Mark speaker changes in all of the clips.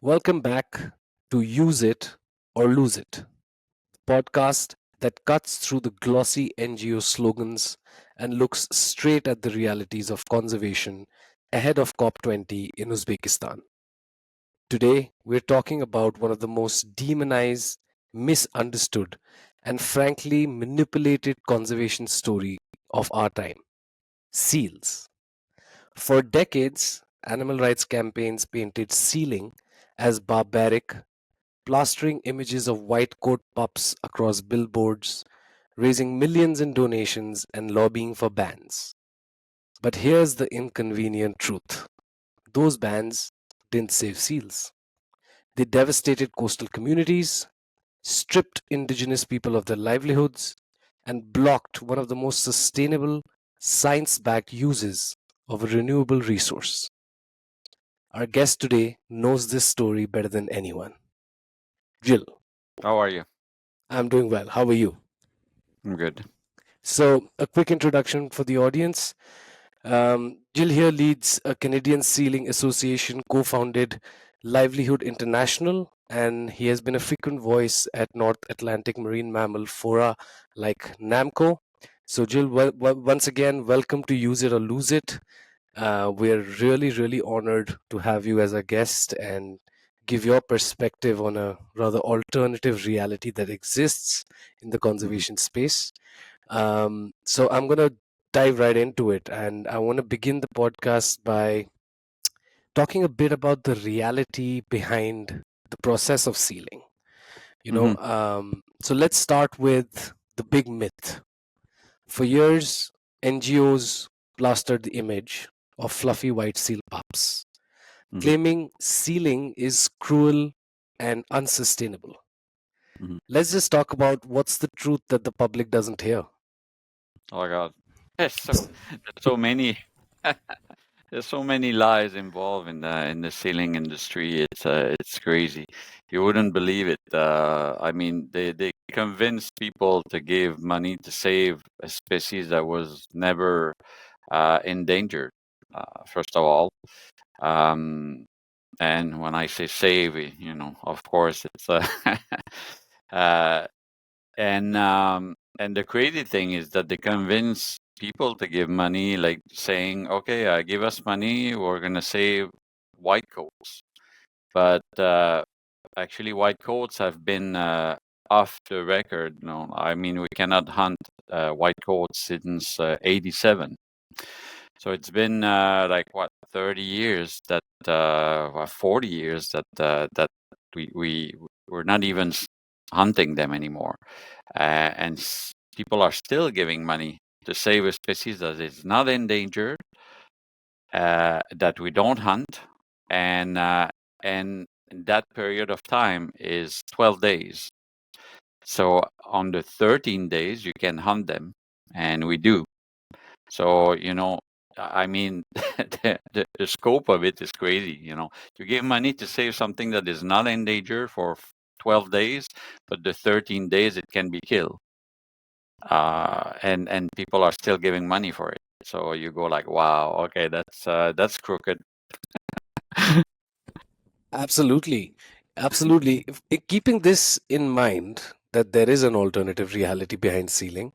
Speaker 1: Welcome back to Use It or Lose It, podcast that cuts through the glossy NGO slogans and looks straight at the realities of conservation ahead of COP20 in Uzbekistan. Today, we're talking about one of the most demonized, misunderstood, and frankly manipulated conservation story of our time: seals. For decades, animal rights campaigns painted sealing as barbaric, plastering images of white coat pups across billboards, raising millions in donations, and lobbying for bans. But here's the inconvenient truth: those bans didn't save seals. They devastated coastal communities, stripped indigenous people of their livelihoods, and blocked one of the most sustainable, science backed uses of a renewable resource. Our guest today knows this story better than anyone. Gil,
Speaker 2: How are you?
Speaker 1: I'm doing well. How are you?
Speaker 2: I'm good.
Speaker 1: So, a quick introduction for the audience. Gil here leads a Canadian Sealing Association, co founded Livelihood International, and he has been a frequent voice at North Atlantic Marine Mammal Fora like NAMCO. So, Jill, once again, welcome to Use It or Lose It. We're really honored to have you as a guest and give your perspective on a rather alternative reality that exists in the
Speaker 2: Mhm.
Speaker 1: conservation space. So I'm going to dive right into it. And I want to begin the podcast by talking a bit about the reality behind the process of sealing.
Speaker 2: Mhm.
Speaker 1: So let's start with the big myth. For years, NGOs plastered the image of fluffy white seal pups,
Speaker 2: Mhm.
Speaker 1: claiming sealing is cruel and unsustainable.
Speaker 2: Mhm.
Speaker 1: Let's just talk about what's the truth that the public doesn't hear.
Speaker 2: Oh my God. There's so many there's so many lies involved in the sealing industry. It's crazy. You wouldn't believe it. I mean, they convince people to give money to save a species that was never endangered. First of all, um, and when I say save, of course, it's uh, and the crazy thing is that they convince people to give money, like saying, "Okay, give us money, we're gonna save white coats." But actually, white coats have been off the record. No, I mean we cannot hunt white coats since '87. So it's been like what 30 years that, 40 years that we're not even hunting them anymore, and people are still giving money to save a species that is not endangered, that we don't hunt, and that period of time is 12 days. So on the 13 days you can hunt them, and we do. So I mean, the scope of it is crazy. You give money to save something that is not endangered for 12 days, but the 13 days it can be killed. And people are still giving money for it. So you go like, wow, okay, that's crooked.
Speaker 1: Absolutely. Absolutely. Keeping this in mind, that there is an alternative reality behind sealing,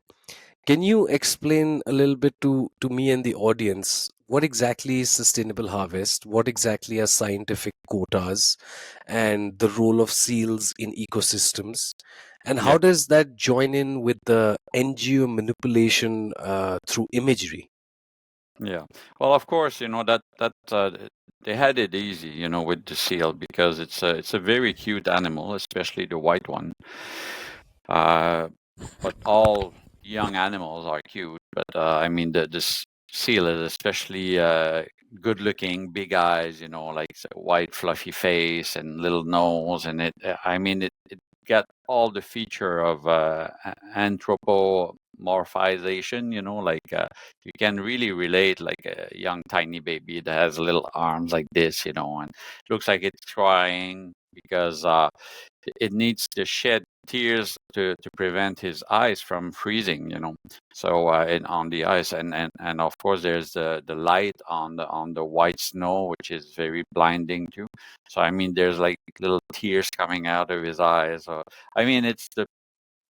Speaker 1: can you explain a little bit to me and the audience what exactly is sustainable harvest? What exactly are scientific quotas and the role of seals in ecosystems? And
Speaker 2: Yeah,
Speaker 1: how does that join in with the NGO manipulation through imagery?
Speaker 2: yeah. Well, of course, they had it easy, with the seal because it's a very cute animal, especially the white one. Uh, but all young animals are cute. But I mean, the seal is especially good looking, big eyes, like white fluffy face and little nose, and I mean, it got all the feature of anthropomorphization. Like you can really relate like a young tiny baby that has little arms like this, and looks like it's crying because it needs to shed tears to prevent his eyes from freezing, So on the ice, and of course there's the light on the white snow, which is very blinding too. So I mean, there's like little tears coming out of his eyes. I mean, it's the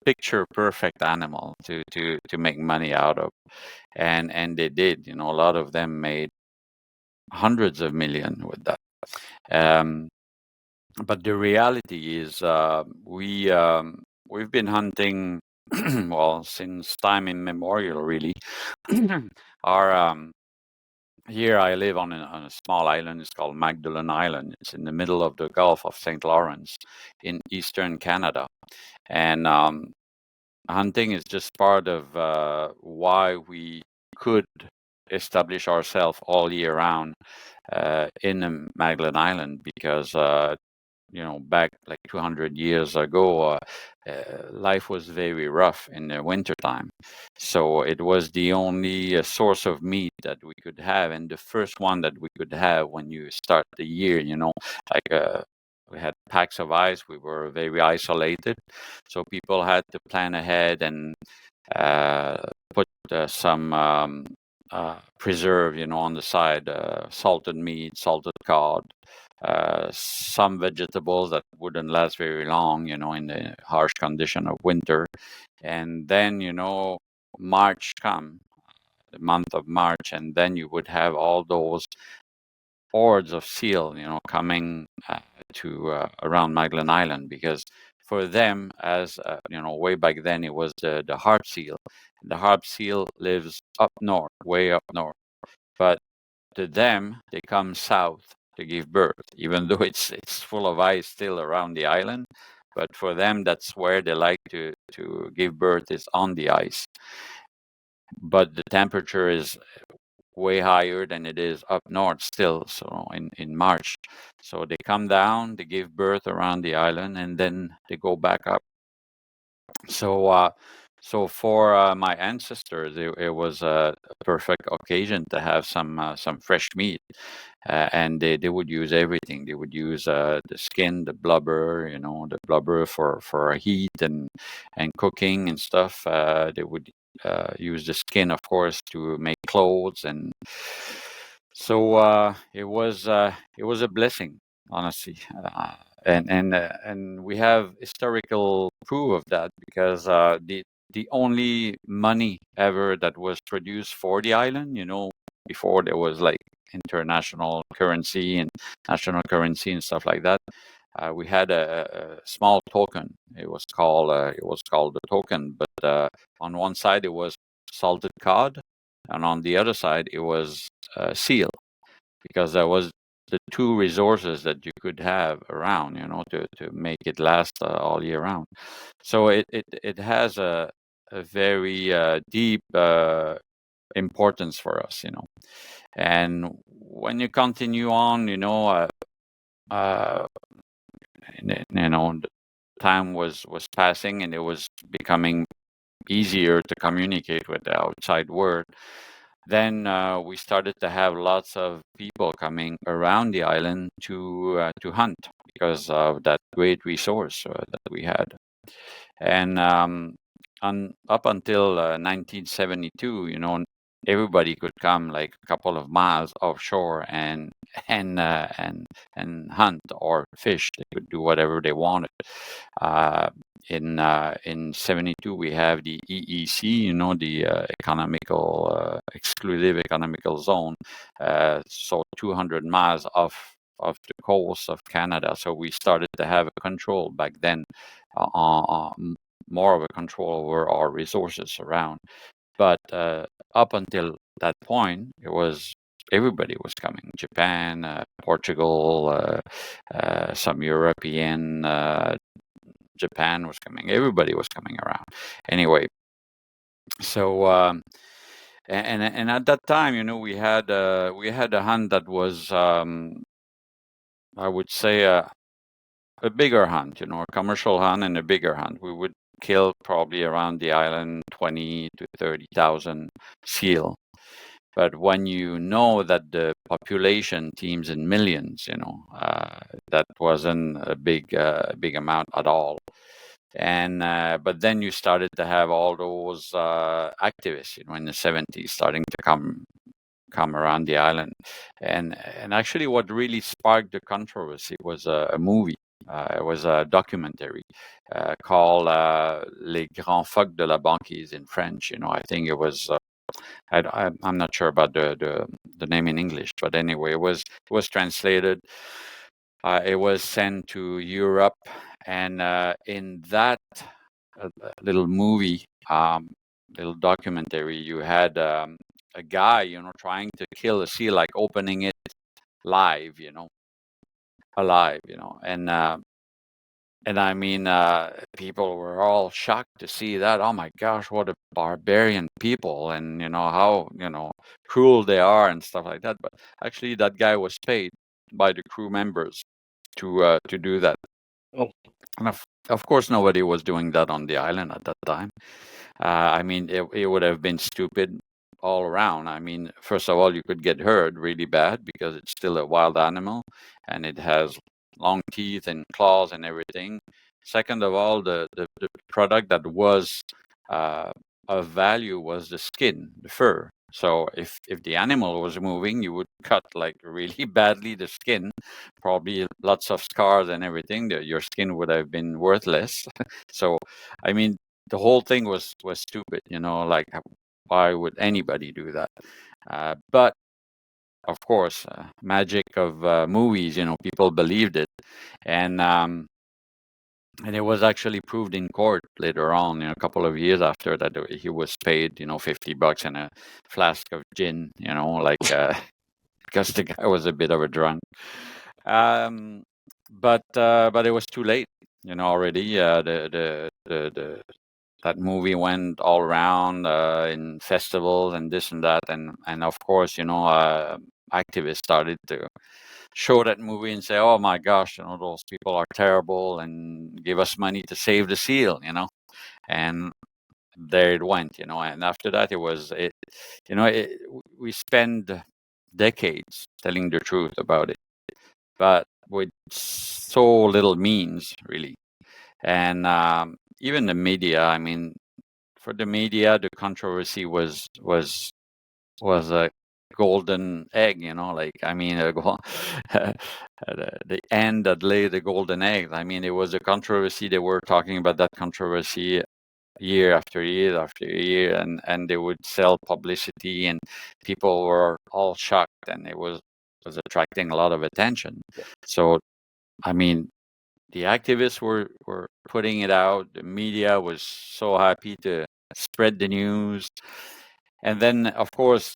Speaker 2: picture perfect animal to make money out of, and they did. A lot of them made hundreds of millions with that. But the reality is, we've been hunting well since time immemorial, really. Our Here I live on a small island. It's called Magdalen Island. It's in the middle of the Gulf of St. Lawrence in eastern Canada, and hunting is just part of why we could establish ourselves all year round in the Magdalen Island, because back like 200 years ago, life was very rough in the wintertime. So it was the only source of meat that we could have, and the first one that we could have when you start the year, like we had packs of ice. We were very isolated. So people had to plan ahead and put some preserve, on the side, salted meat, salted cod, some vegetables that wouldn't last very long, in the harsh condition of winter. And then, March come, the month of March, and then you would have all those hordes of seal, coming to around Magdalen Island, because for them, as way back then, it was the harp seal. The harp seal lives up north, way up north, but to them, they come south to give birth, even though it's full of ice still around the island. But for them, that's where they like to give birth, is on the ice. But the temperature is way higher than it is up north still, so in March. So they come down, they give birth around the island, and then they go back up. So for my ancestors, it was a perfect occasion to have some fresh meat, and they would use everything. They would use the skin, the blubber for heat and cooking and stuff. They would use the skin, of course, to make clothes, and so it was a blessing, honestly. And we have historical proof of that, because the only money ever that was produced for the island, before there was like international currency and national currency and stuff like that, we had a small token. It was called the token, but on one side it was salted cod, and on the other side it was seal, because that was the two resources that you could have around, to make it last all year round. So it has a very deep importance for us, And when you continue on, the time was passing, and it was becoming easier to communicate with the outside world. Then we started to have lots of people coming around the island to hunt, because of that great resource that we had. And up until 1972, everybody could come like a couple of miles offshore and hunt or fish. They could do whatever they wanted. In 72, we have the EEC, the exclusive economical zone, so 200 miles off of the coast of Canada. So we started to have a control back then, more of a control over our resources around. But up until that point, everybody was coming. Japan, Portugal, some European. Japan was coming. Everybody was coming around. Anyway, so and at that time, we had a hunt that was, I would say, a bigger hunt, a commercial hunt and a bigger hunt. We would kill probably around the island 20 to 30,000 seal. But when you know that the population teams in millions, that wasn't a big amount at all. And but then you started to have all those activists, in the 70s, starting to come around the island. And actually, what really sparked the controversy was a movie. It was a documentary called Les Grands Phoques de la Banquise in French. I think it was. I'm not sure about the name in English, but anyway, it was translated. It was sent to Europe, and in that little movie, little documentary, you had a guy, trying to kill a seal, like opening it live, alive, and I mean, people were all shocked to see that. Oh my gosh, what a barbarian people, and how cruel they are and stuff like that. But actually, that guy was paid by the crew members to do that.
Speaker 1: Oh,
Speaker 2: And of course, nobody was doing that on the island at that time. I mean, it would have been stupid all around. I mean, first of all, you could get hurt really bad because it's still a wild animal and it has long teeth and claws and everything. Second of all, the product that was of value was the skin, the fur. So if the animal was moving, you would cut like really badly the skin, probably lots of scars and everything. Your skin would have been worthless. So, I mean, the whole thing was stupid. Like, why would anybody do that? But of course, magic of movies. People believed it, and it was actually proved in court later on, a couple of years after that, he was paid, $50 and a flask of gin, like, because the guy was a bit of a drunk. Um, but it was too late, already. That movie went all around in festivals and this and that, and of course, activists started to show that movie and say, "Oh my gosh, those people are terrible," and give us money to save the seal, and there it went, and after that we spend decades telling the truth about it, but with so little means, really. And even the media, I mean, for the media, the controversy was a golden egg, like, I mean, the end that laid the golden egg. I mean, it was a controversy. They were talking about that controversy year after year after year, and they would sell publicity, and people were all shocked, and it was attracting a lot of attention. So, I mean, the activists were putting it out. The media was so happy to spread the news. And then, of course,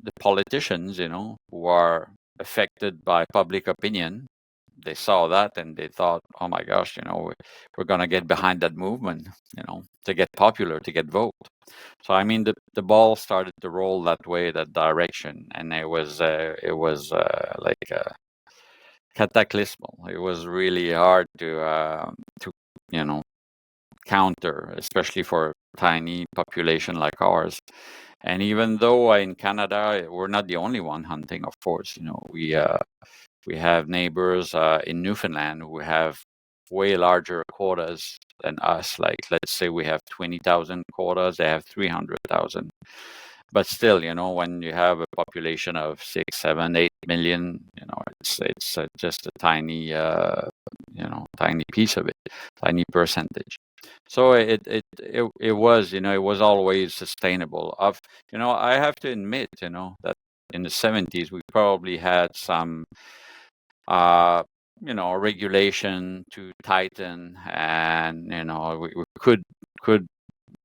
Speaker 2: the politicians, who are affected by public opinion, they saw that and they thought, oh my gosh, we're going to get behind that movement, to get popular, to get vote. So, I mean, the ball started to roll that way, that direction. And it was like cataclysmal. It was really hard to counter, especially for a tiny population like ours. And even though in Canada we're not the only one hunting, of course, we have neighbors in Newfoundland who have way larger quotas than us. Like, let's say we have 20,000 quotas, they have 300,000. But still, when you have a population of 6, 7, 8 million, it's just a tiny, tiny piece of it, tiny percentage. So it was, it was always sustainable. I have to admit, that in the 70s we probably had some, regulation to tighten, and we could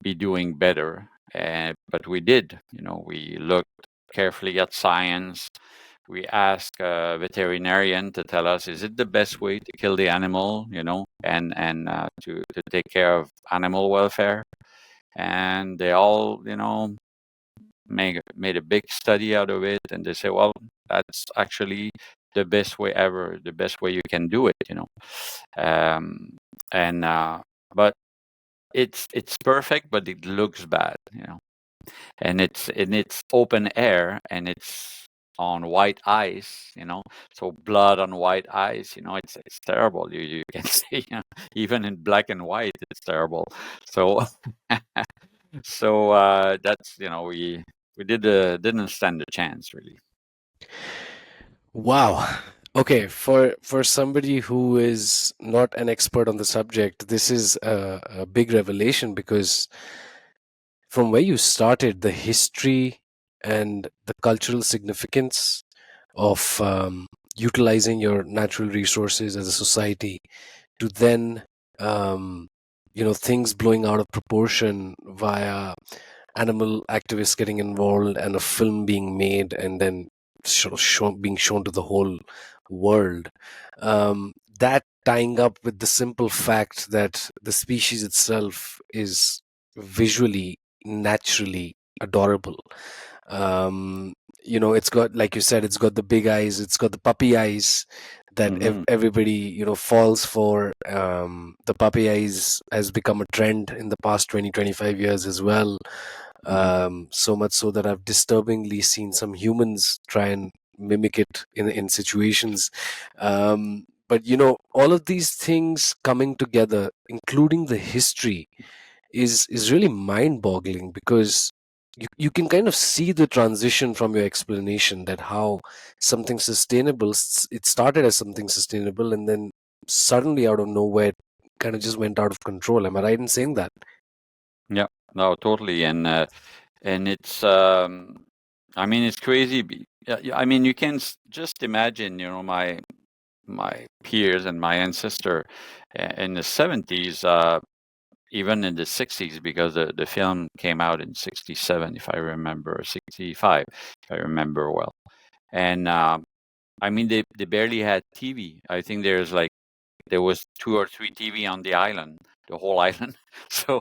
Speaker 2: be doing better. But we did. We looked carefully at science. We asked a veterinarian to tell us, is it the best way to kill the animal, and to take care of animal welfare? And they all, made a big study out of it, and they say, well, that's actually the best way ever, the best way you can do it, um, and but it's perfect, but it looks bad, and it's open air, and it's on white ice, so blood on white ice, it's terrible. You can see, even in black and white, it's terrible. So, that's, we didn't stand a chance, really.
Speaker 1: Wow. Okay, for somebody who is not an expert on the subject, this is a big revelation, because from where you started, the history and the cultural significance of utilizing your natural resources as a society, to then um, things blowing out of proportion via animal activists getting involved and a film being made and then being shown to the whole world. That tying up with the simple fact that the species itself is visually, naturally adorable. um it's got, like you said, it's got the big eyes, it's got the puppy eyes that
Speaker 2: Hmm.
Speaker 1: everybody falls for. The puppy eyes has become a trend in the past 20-25 years as well.
Speaker 2: Hmm.
Speaker 1: So much so that I've disturbingly seen some humans try and mimic it in situations. But all of these things coming together, including the history, is really mind-boggling, because you can kind of see the transition from your explanation, that how something sustainable, it started as something sustainable, and then suddenly out of nowhere it kind of just went out of control. Am I right in saying that?
Speaker 2: Yeah, no, totally. And it's, I mean, it's crazy. Yeah, I mean, you can just imagine, my peers and my ancestor in the 70s, even in the 60s, because the film came out in 67, if I remember, or 65, if I remember well. And I mean, they barely had TV. I think there was 2 or 3 TV on the island, the whole island. So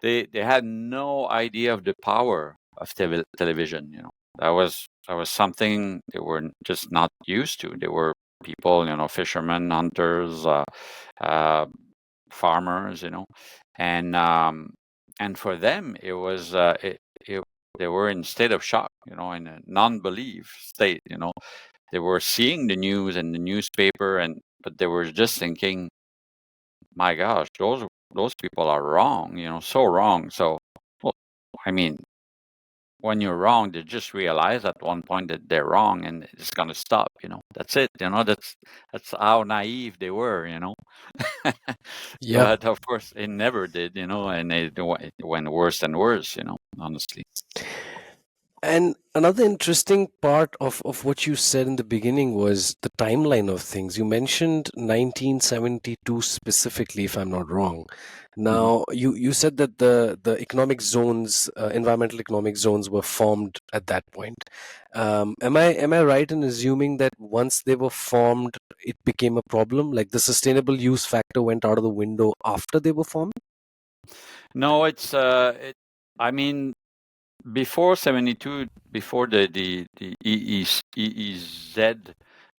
Speaker 2: they had no idea of the power of television. That was something they were just not used to. They were people, fishermen, hunters, uh, farmers, and for them it was they were in state of shock, in a non-belief state. They were seeing the news and the newspaper, but they were just thinking, my gosh, those people are wrong, so wrong. So, well, I mean, when you're wrong, they just realize at one point that they're wrong, and it's gonna stop. That's it. That's how naive they were.
Speaker 1: Yeah.
Speaker 2: But of course, it never did. And it went worse and worse. Honestly.
Speaker 1: And another interesting part of what you said in the beginning was the timeline of things. You mentioned 1972 specifically, if I'm not wrong.
Speaker 2: Mhm.
Speaker 1: Now, you said that the economic zones, environmental economic zones, were formed at that point. Am I right in assuming that once they were formed, it became a problem? Like the sustainable use factor went out of the window after they were formed?
Speaker 2: No, I mean, before 72, before the EEZ,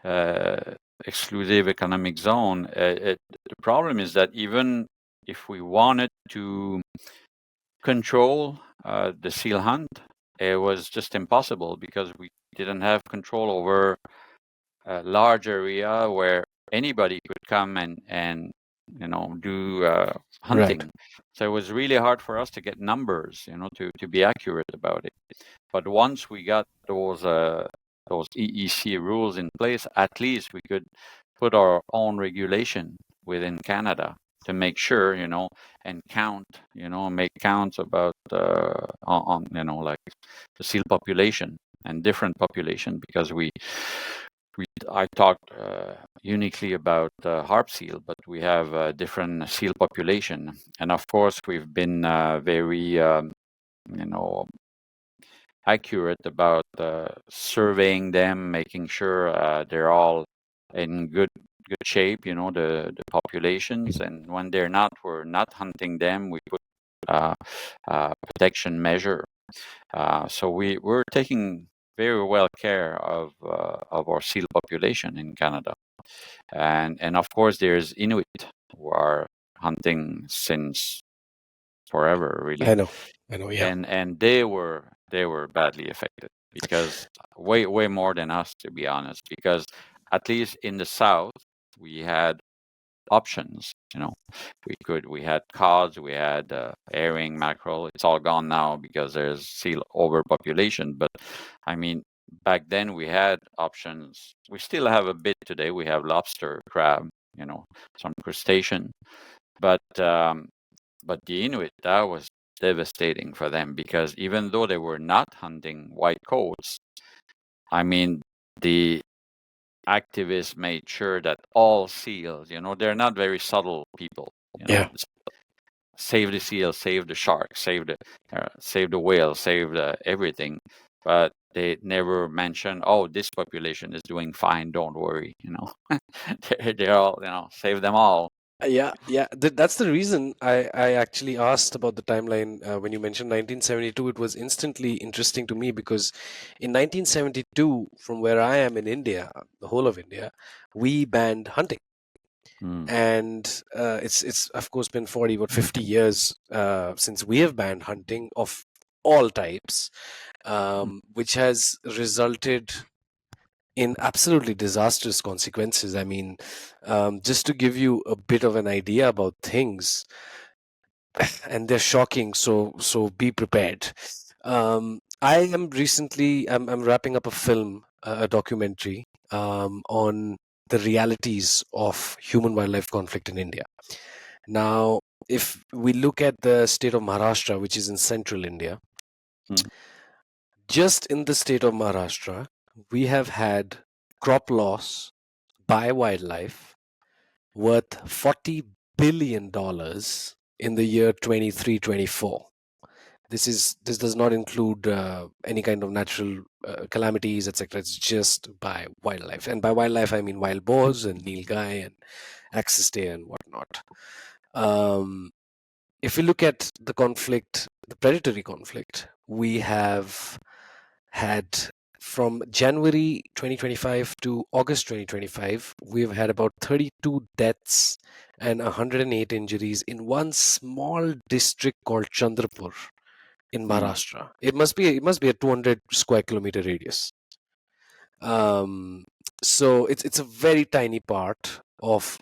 Speaker 2: uh, exclusive economic zone, the problem is that even if we wanted to control the seal hunt, it was just impossible, because we didn't have control over a large area where anybody could come and do
Speaker 1: Right.
Speaker 2: hunting. So it was really hard for us to get numbers, to be accurate about it. But once we got those EEC rules in place, at least we could put our own regulation within Canada to make sure, and count, make counts about like the seal population and different population, because I talked uniquely about harp seal, but we have a different seal population, and of course we've been very you know accurate about surveying them, making sure they're all in good shape, the populations. And when they're not, we're not hunting them. We put protection measure. So we're taking very well care of our seal population in Canada. And of course there's Inuit who are hunting since forever, really.
Speaker 1: I know. I know. Yeah.
Speaker 2: And they were badly affected. because way more than us, to be honest. Because at least in the south, we had options. We had cod, we had herring, mackerel. It's all gone now because there's sea overpopulation. But I mean, back then we had options. We still have a bit today. We have lobster, crab, some crustacean. But the Inuit, that was devastating for them, because even though they were not hunting white coats, I mean, the activists made sure that all seals, they're not very subtle people,
Speaker 1: Yeah.
Speaker 2: save the seal, save the shark, save the whale, save everything. But they never mention, oh, this population is doing fine, don't worry. They're all, save them all.
Speaker 1: Yeah. That's the reason I actually asked about the timeline. When you mentioned 1972, it was instantly interesting to me because in 1972, from where I am in India, the whole of India, we banned hunting.
Speaker 2: Mm,
Speaker 1: And it's of course been 40 or 50 years since we have banned hunting of all types, which has resulted in absolutely disastrous consequences. I mean, just to give you a bit of an idea about things, and they're shocking, so be prepared. I'm wrapping up a film, a documentary, on the realities of human wildlife conflict in India. Now, if we look at the state of Maharashtra, which is in central India,
Speaker 2: mm,
Speaker 1: just in the state of Maharashtra, we have had crop loss by wildlife worth $40 billion in the year 23-24. This does not include any kind of natural calamities, etc. It's just by wildlife, and by wildlife I mean wild boars and nilgai and axis deer and whatnot. Um, if we look at the conflict, the predatory conflict, we have had from January 2025 to August 2025, we've had about 32 deaths and 108 injuries in one small district called Chandrapur in
Speaker 2: mm,
Speaker 1: Maharashtra. It must be a 200 square kilometer radius. Um, so it's a very tiny part of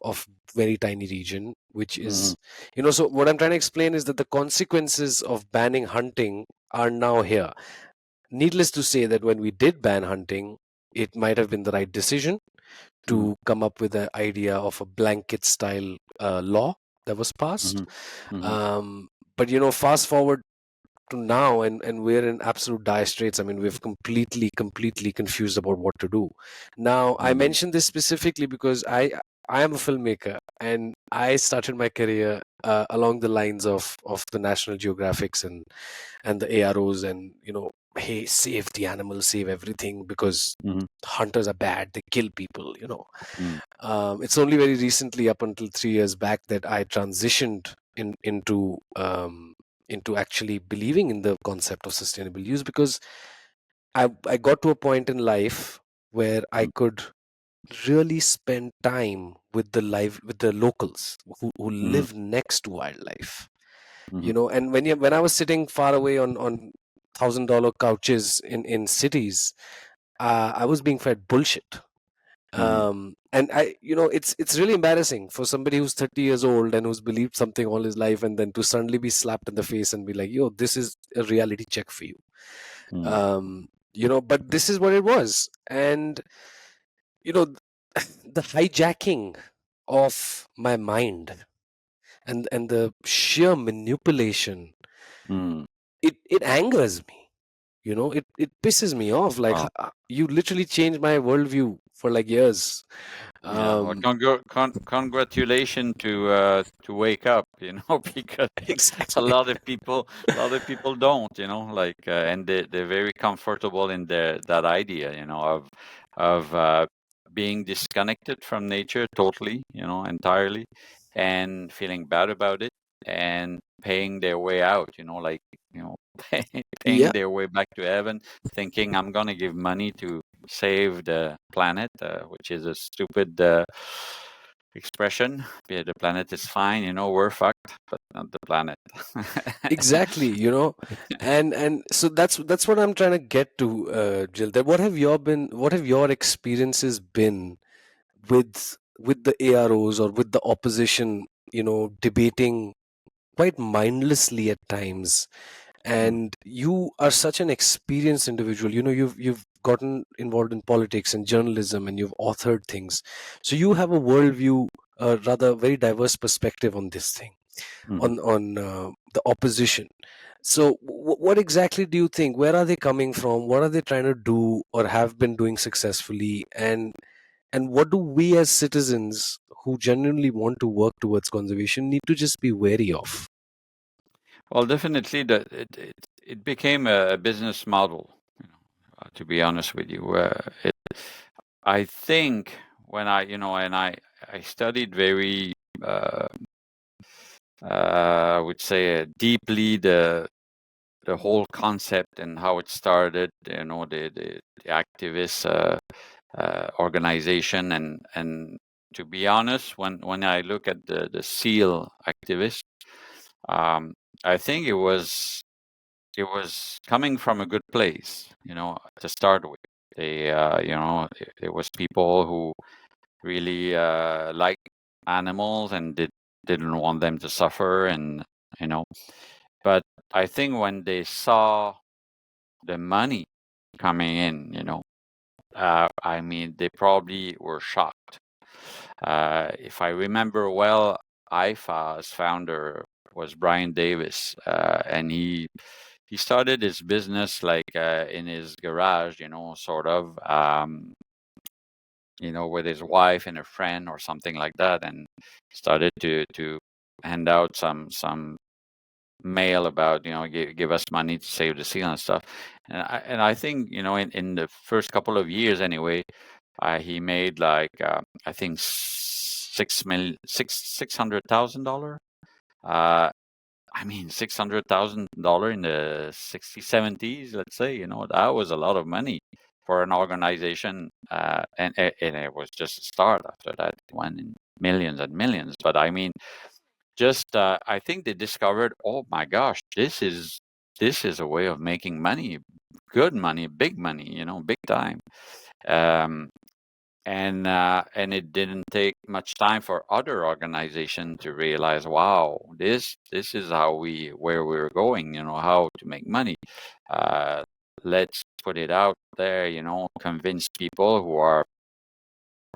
Speaker 1: very tiny region, which
Speaker 2: mm,
Speaker 1: is, so what I'm trying to explain is that the consequences of banning hunting are now here. Needless to say that when we did ban hunting, it might have been the right decision
Speaker 2: mm,
Speaker 1: to come up with the idea of a blanket style law that was passed.
Speaker 2: mm, mm,
Speaker 1: Um, but fast forward to now, and we're in absolute dire straits. I mean, we've completely confused about what to do. Now, I
Speaker 2: mm,
Speaker 1: mentioned this specifically because I am a filmmaker, and I started my career along the lines of the National Geographics and the AROs, and hey, save the animals, save everything, because
Speaker 2: mm,
Speaker 1: hunters are bad, they kill people.
Speaker 2: mm,
Speaker 1: It's only very recently, up until 3 years back, that I transitioned into actually believing in the concept of sustainable use, because I got to a point in life where I
Speaker 2: mm,
Speaker 1: could really spend time with the locals who
Speaker 2: mm,
Speaker 1: live next to wildlife.
Speaker 2: mm,
Speaker 1: And when I was sitting far away on $1,000 couches in cities, I was being fed bullshit.
Speaker 2: mm,
Speaker 1: And it's really embarrassing for somebody who's 30 years old and who's believed something all his life, and then to suddenly be slapped in the face and be like, yo, this is a reality check for you.
Speaker 2: mm,
Speaker 1: But this is what it was. And you know the hijacking of my mind, and the sheer manipulation,
Speaker 2: mm.
Speaker 1: it angers me. It pisses me off, like,
Speaker 2: Wow.
Speaker 1: you literally changed my worldview for like years.
Speaker 2: Yeah. Well,
Speaker 1: um
Speaker 2: congratulations to wake up, because a
Speaker 1: exactly.
Speaker 2: lot of people, don't, and they're very comfortable in that idea, of being disconnected from nature totally, entirely, and feeling bad about it, and paying their way out, you know,
Speaker 1: Yeah.
Speaker 2: paying their way back to heaven, thinking I'm gonna give money to save the planet, which is a stupid expression. Yeah, the planet is fine, we're fucked, but not the planet.
Speaker 1: Exactly, and so that's what I'm trying to get to, Jill. That what have your experiences been with the AROs or with the opposition, debating quite mindlessly at times.
Speaker 2: Mm,
Speaker 1: And you are such an experienced individual. You've gotten involved in politics and journalism, and you've authored things, so you have a worldview, rather very diverse perspective on this thing,
Speaker 2: mm.
Speaker 1: on the opposition. So what exactly do you think? Where are they coming from? What are they trying to do or have been doing successfully? And what do we as citizens who genuinely want to work towards conservation need to just be wary of?
Speaker 2: Well, definitely that it became a business model. To be honest with you, I think when I studied very, uh, I would say, deeply the whole concept and how it started. The activist organization, and to be honest, when I look at the SEAL activists, um, I think it was coming from a good place, to start with. There was people who really like animals and didn't want them to suffer, and you know. But I think when they saw the money coming in, I mean, they probably were shocked. If I remember well, IFA's founder was Brian Davis, and he started his business like in his garage, sort of, with his wife and a friend or something like that, and started to hand out some mail about, give us money to save the seal and stuff. And I think, in the first couple of years anyway, he made like I think $600,000. Uh, I mean, $600,000 in the 60s, 70s, let's say, that was a lot of money for an organization. And it was just a start. After that, it went in millions and millions. But I mean, just I think they discovered, oh my gosh, this is a way of making money, good money, big money, big time. Um, and it didn't take much time for other organizations to realize, wow, this is where we're going, how to make money. Uh, let's put it out there, convince people who are,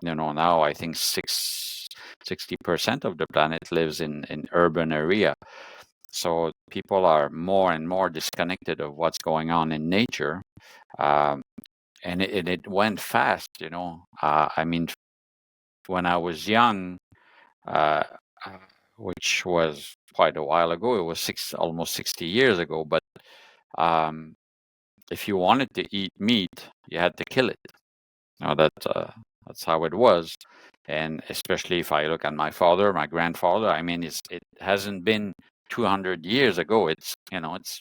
Speaker 2: now I think 60% of the planet lives in urban area. So people are more and more disconnected of what's going on in nature. Um, and it went fast, I mean, when I was young, uh, uh, which was quite a while ago. It was almost 60 years ago. But um, if you wanted to eat meat, you had to kill it. That's how it was. And especially if I look at my father, my grandfather, I mean, it hasn't been 200 years ago. It's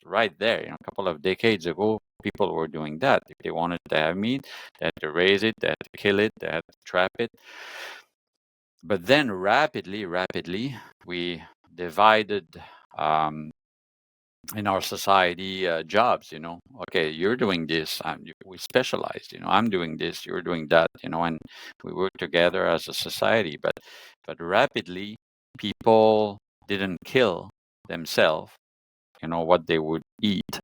Speaker 2: right there. A couple of decades ago, people were doing that. If they wanted to have meat, they had to raise it, they had to kill it, they had to trap it. But then rapidly, we divided in our society jobs. Okay, you're doing this, we specialized. I'm doing this, you're doing that. And we work together as a society. But rapidly, people didn't kill themselves. What they would eat,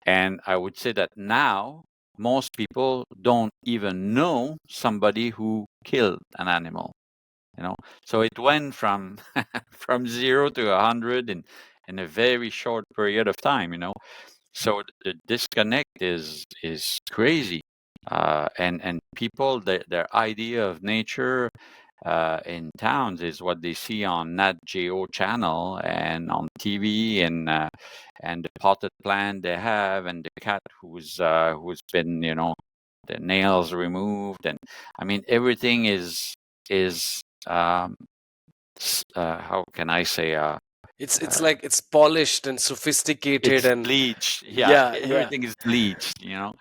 Speaker 2: and I would say that now most people don't even know somebody who killed an animal. So it went from from 0 to 100 in a very short period of time. So the disconnect is crazy. And people, their idea of nature in towns is what they see on Nat Geo channel and on TV, and the potted plant they have, and the cat who's been, the nails removed. And I mean, everything is how can I say,
Speaker 1: It's
Speaker 2: Uh,
Speaker 1: like it's polished and sophisticated
Speaker 2: it's
Speaker 1: and
Speaker 2: bleached. Yeah,
Speaker 1: yeah, yeah,
Speaker 2: everything is bleached, you know.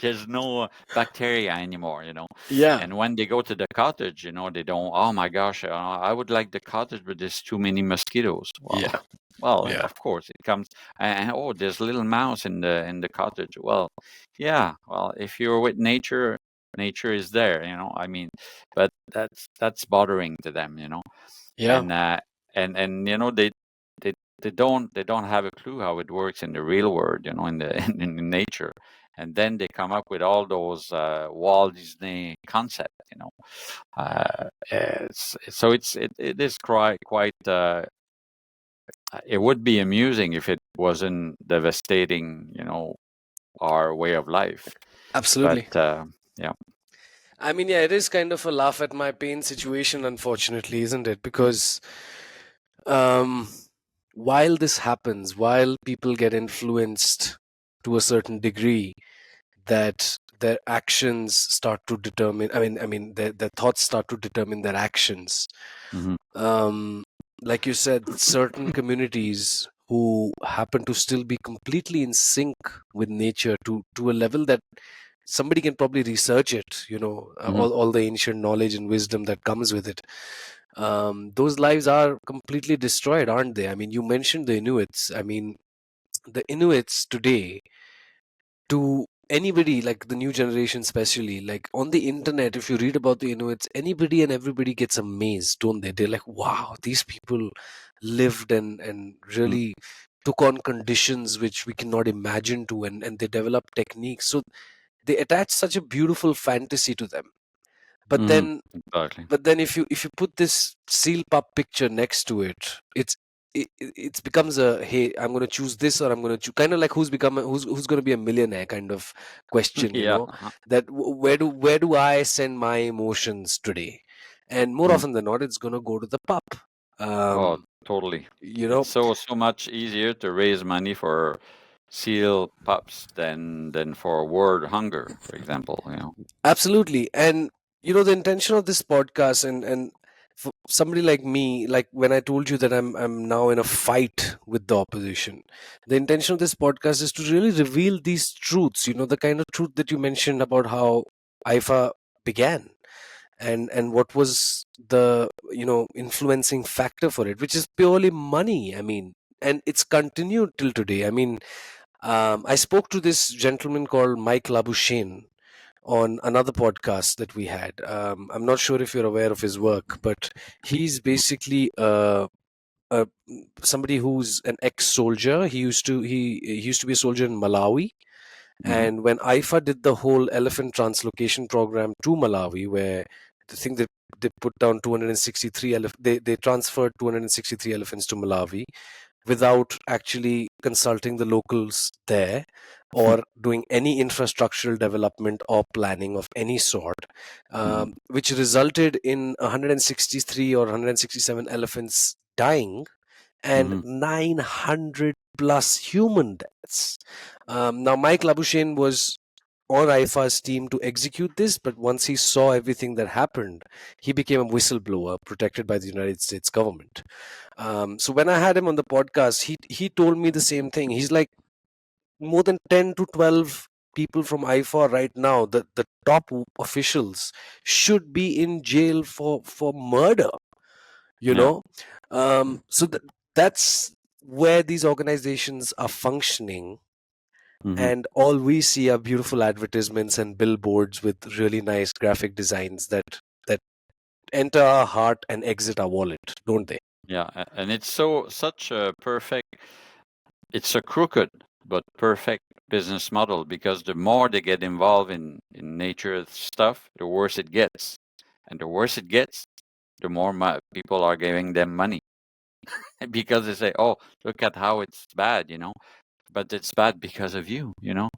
Speaker 2: There's no bacteria anymore, you know.
Speaker 1: yeah,
Speaker 2: And when they go to the cottage, you know, they don't, oh my gosh, I would like the cottage, but there's too many mosquitoes. Well,
Speaker 1: yeah,
Speaker 2: well,
Speaker 1: yeah,
Speaker 2: of course it comes, and oh, there's a little mouse in the cottage. Well, yeah, well, if you're with nature, nature is there, you know. I mean, but that's bothering to them, you know.
Speaker 1: yeah.
Speaker 2: And and you know, they they don't have a clue how it works in the real world, you know, in the in nature. And then they come up with all those Walt Disney concept, you know. So it is quite it would be amusing if it wasn't devastating, you know, our way of life. But
Speaker 1: Absolutely.
Speaker 2: yeah.
Speaker 1: I mean, yeah, it is kind of a laugh at my pain situation, unfortunately, isn't it? Because um, while this happens, while people get influenced to a certain degree, that their actions start to determine. I mean, their thoughts start to determine their actions.
Speaker 2: Hmm.
Speaker 1: Um, like you said, certain communities who happen to still be completely in sync with nature to a level that somebody can probably research it,
Speaker 2: Hmm.
Speaker 1: all the ancient knowledge and wisdom that comes with it. Those lives are completely destroyed, aren't they? I mean, you mentioned the Inuits. I mean, the Inuits today, to anybody, like the new generation especially, like on the internet, if you read about the Inuits, anybody and everybody gets amazed, don't they? They're like, wow, these people lived and really took on conditions which we cannot imagine to, and they developed techniques, so they attach such a beautiful fantasy to them. But
Speaker 2: Hmm.
Speaker 1: then
Speaker 2: Exactly.
Speaker 1: but then if you put this seal pup picture next to it, it becomes a, hey, I'm going to choose this, or I'm going to choose, kind of like who's going to be a millionaire kind of question,
Speaker 2: Yeah.
Speaker 1: that where do I send my emotions today? And more
Speaker 2: Mhm.
Speaker 1: often than not, it's going to go to the pup.
Speaker 2: Oh,
Speaker 1: um
Speaker 2: totally.
Speaker 1: you know
Speaker 2: It's so much easier to raise money for seal pups than for world hunger, for example. You know.
Speaker 1: Absolutely. And the intention of this podcast, and for somebody like me, like when I told you that I'm now in a fight with the opposition, the intention of this podcast is to really reveal these truths, the kind of truth that you mentioned about how IFA began, and what was the influencing factor for it, which is purely money. I mean, and it's continued till today. I mean, I spoke to this gentleman called Mike Labuschagne on another podcast that we had. I'm not sure if you're aware of his work, but he's basically uh, somebody who's an ex-soldier. He used to be a soldier in Malawi,
Speaker 2: Hmm.
Speaker 1: and when IFA did the whole elephant translocation program to Malawi, where the thing that they put down 263 they transferred 263 elephants to Malawi without actually consulting the locals there or doing any infrastructural development or planning of any sort,
Speaker 2: Hmm.
Speaker 1: which resulted in 163 or 167 elephants dying and
Speaker 2: Hmm.
Speaker 1: 900 plus human deaths. Now, Mike Labuschagne was on IFA's team to execute this, but once he saw everything that happened, he became a whistleblower protected by the United States government. So when I had him on the podcast, he told me the same thing. He's like, more than 10 to 12 people from IFA right now, the top officials should be in jail for murder, you
Speaker 2: Yeah.
Speaker 1: know. So that's where these organizations are functioning,
Speaker 2: Hmm.
Speaker 1: and all we see are beautiful advertisements and billboards with really nice graphic designs that enter our heart and exit our wallet, don't they?
Speaker 2: Yeah. And it's such a perfect. It's a crooked but perfect business model, because the more they get involved in nature stuff, the worse it gets, and the worse it gets, the more people are giving them money. Because they say, "Oh, look at how it's bad," you know. But it's bad because of you, you know.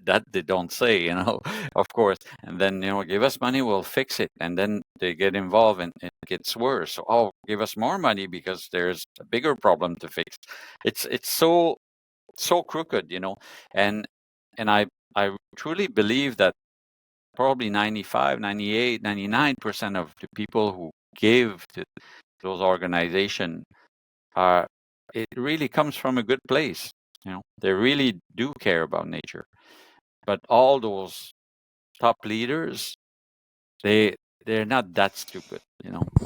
Speaker 2: That they don't say, you know, of course. And then, you know, give us money, we'll fix it. And then they get involved and it gets worse. So, oh, give us more money because there's a bigger problem to fix. It's so crooked, you know. And and I truly believe that probably 95, 98, 99% of the people who give to those organizations it really comes from a good place. They really do care about nature. But all those top leaders, they're not that stupid.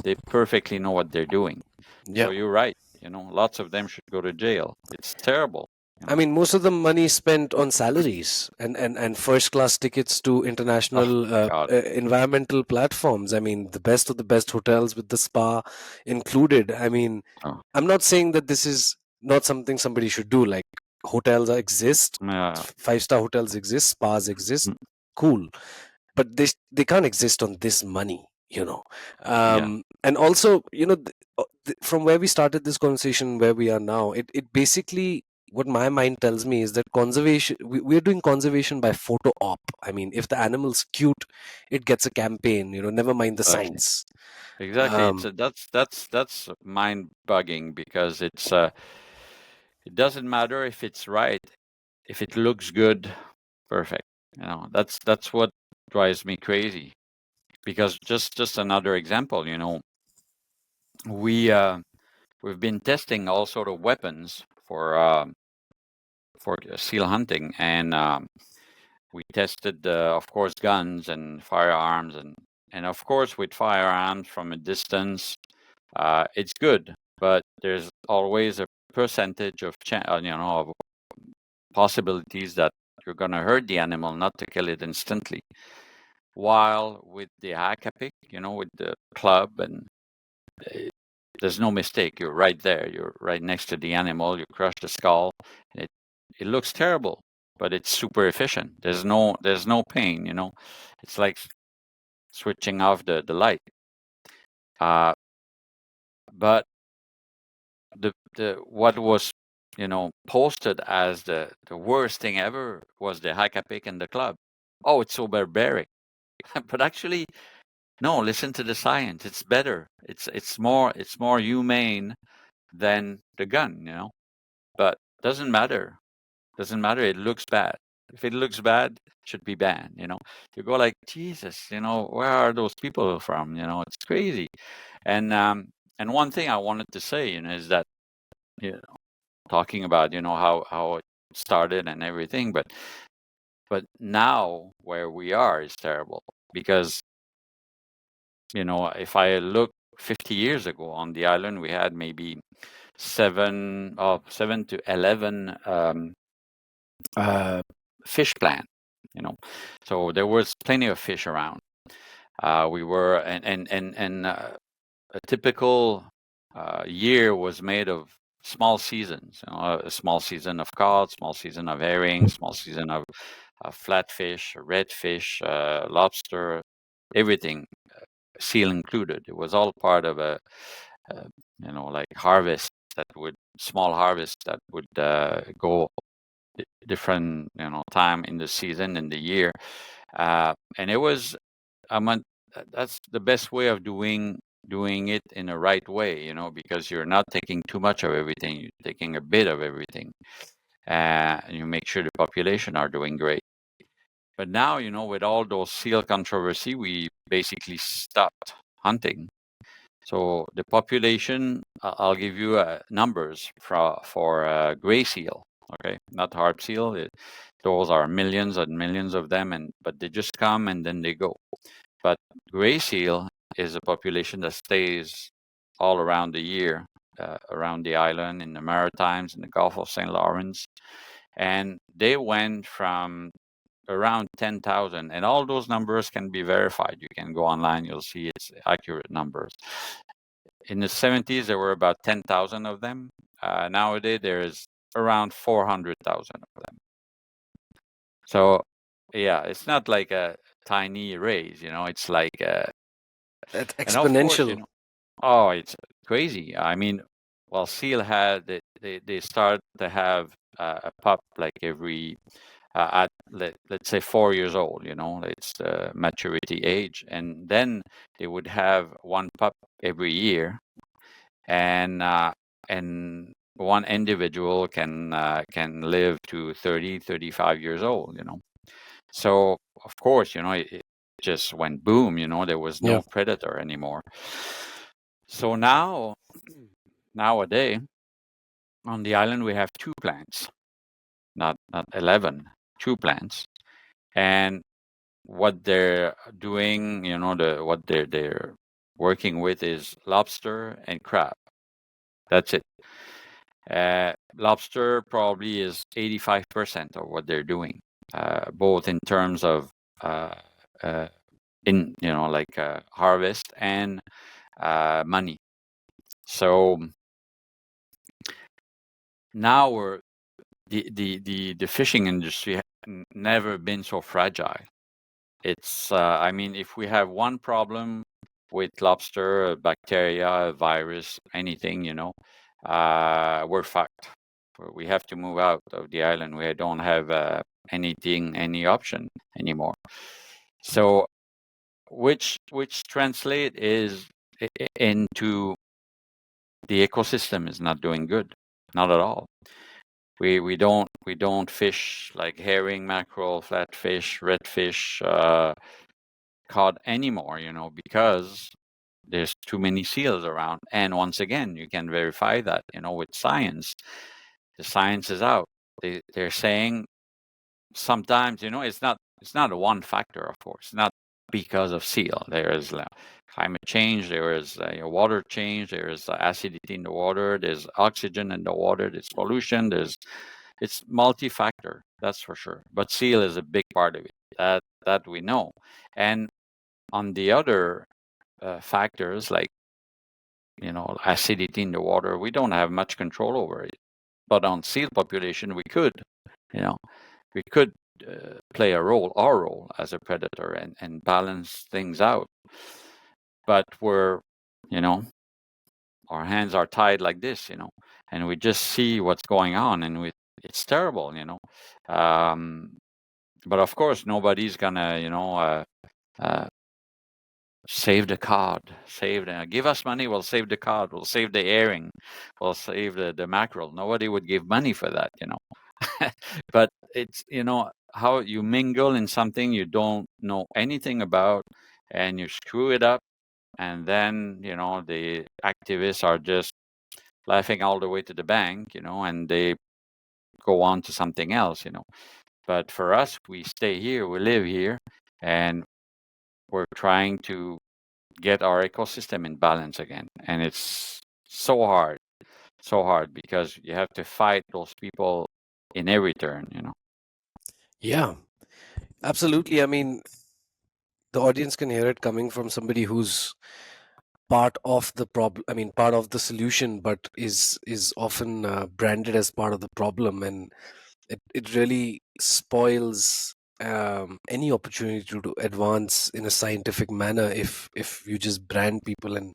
Speaker 2: They perfectly know what they're doing.
Speaker 1: Yeah.
Speaker 2: So you're right. Lots of them should go to jail. It's terrible.
Speaker 1: I mean, most of the money spent on salaries and first class tickets to
Speaker 2: Oh
Speaker 1: international
Speaker 2: God.
Speaker 1: environmental platforms. I mean, the best of the best hotels with the spa included. I mean,
Speaker 2: Oh,
Speaker 1: I'm not saying that this is not something somebody should do. Like, hotels exist,
Speaker 2: yeah.
Speaker 1: five-star hotels exist, spas exist.
Speaker 2: Mm,
Speaker 1: Cool, but they can't exist on this money.
Speaker 2: yeah.
Speaker 1: And also, from where we started this conversation, where we are now, it basically, what my mind tells me is that conservation, we're doing conservation by photo op. I mean, if the animal's cute, it gets a campaign, never mind the
Speaker 2: Exactly.
Speaker 1: science.
Speaker 2: Exactly. It's
Speaker 1: um
Speaker 2: that's mind bugging because it doesn't matter if it's right. If it looks good, perfect. That's what drives me crazy. Because just another example, we've been testing all sort of weapons for seal hunting, and we tested, of course, guns and firearms, and of course with firearms from a distance, it's good, but there's always a percentage of of possibilities that you're going to hurt the animal, not to kill it instantly. While with the hakapic, with the club, and uh, there's no mistake. You're right there. You're right next to the animal. You crush the skull. It looks terrible, but it's super efficient. There's no pain. It's like switching off the light. Uh, but the what was posted as the worst thing ever was the hakapic and the club. Oh, it's so barbaric. But actually, no. Listen to the science. It's better. It's more humane than the gun. But doesn't matter. Doesn't matter. It looks bad. If it looks bad, it should be banned. You go like, Jesus. Where are those people from? It's crazy. And one thing I wanted to say, is that, you know, talking about, how it started and everything, but now where we are is terrible because, if I look 50 years ago on the island, we had maybe 7 to 11 fish plant. So there was plenty of fish around. We were and A typical year was made of small seasons. A small season of cod, small season of herring, small season of flatfish, redfish, lobster, everything, seal included. It was all part of a like small harvest that would go different time in the season in the year, and it was a month. That's the best way of doing it in a right way, because you're not taking too much of everything. You're taking a bit of everything, and you make sure the population are doing great. But now, with all those seal controversy, we basically stopped hunting. So the population, I'll give you numbers for gray seal. Okay, not harp seal. Those are millions and millions of them, but they just come and then they go. But gray seal is a population that stays all around the year, around the island, in the Maritimes, in the Gulf of St. Lawrence, and they went from around 10,000, and all those numbers can be verified. You can go online, you'll see it's accurate numbers. In the 70s, there were about 10,000 of them. Nowadays, there's around 400,000 of them. So, yeah, it's not like a tiny raise, it's like,
Speaker 1: That's
Speaker 2: and of course,
Speaker 1: exponential.
Speaker 2: oh, it's crazy. I mean, well, seal had, they start to have a pup like every, let's say 4 years old, it's the maturity age. And then they would have one pup every year. And one individual can live to 30, 35 years old. So of course, it just went boom. There was
Speaker 1: Yeah.
Speaker 2: no predator anymore. So nowadays, on the island we have 2 plants, not 11, 2 plants. And what they're doing, what they're working with is lobster and crab. That's it. Lobster probably is 85% of what they're doing, both in terms of uh, uh, harvest and money. So now the fishing industry never been so fragile. It's if we have one problem with lobster, a virus, anything, we're fucked. We have to move out of the island. We don't have any option anymore. So, which translate is into the ecosystem is not doing good, not at all. We don't fish like herring, mackerel, flatfish, redfish, cod anymore, because there's too many seals around. And once again, you can verify that, with science. The science is out. They're saying sometimes, it's not a one factor, of course. It's not because of seal. There is climate change. There is water change. There is acidity in the water. There's oxygen in the water. There's pollution. It's multi-factor. That's for sure. But seal is a big part of it. That we know. And on the other factors like acidity in the water, we don't have much control over it. But on seal population, we could, we could play our role as a predator and balance things out. But we're, our hands are tied like this, and we just see what's going on, and it's terrible, but of course, nobody's gonna, save the cod, give us money, we'll save the cod, we'll save the herring, we'll save the mackerel. Nobody would give money for that, But it's, how you mingle in something you don't know anything about and you screw it up. And then, the activists are just laughing all the way to the bank, and they go on to something else, But for us, we stay here, we live here, and we're trying to get our ecosystem in balance again. And it's so hard because you have to fight those people in every turn,
Speaker 1: Yeah, absolutely. I mean, the audience can hear it coming from somebody who's part of the problem. I mean, part of the solution, but is often branded as part of the problem, and it really spoils any opportunity to advance in a scientific manner if you just brand people and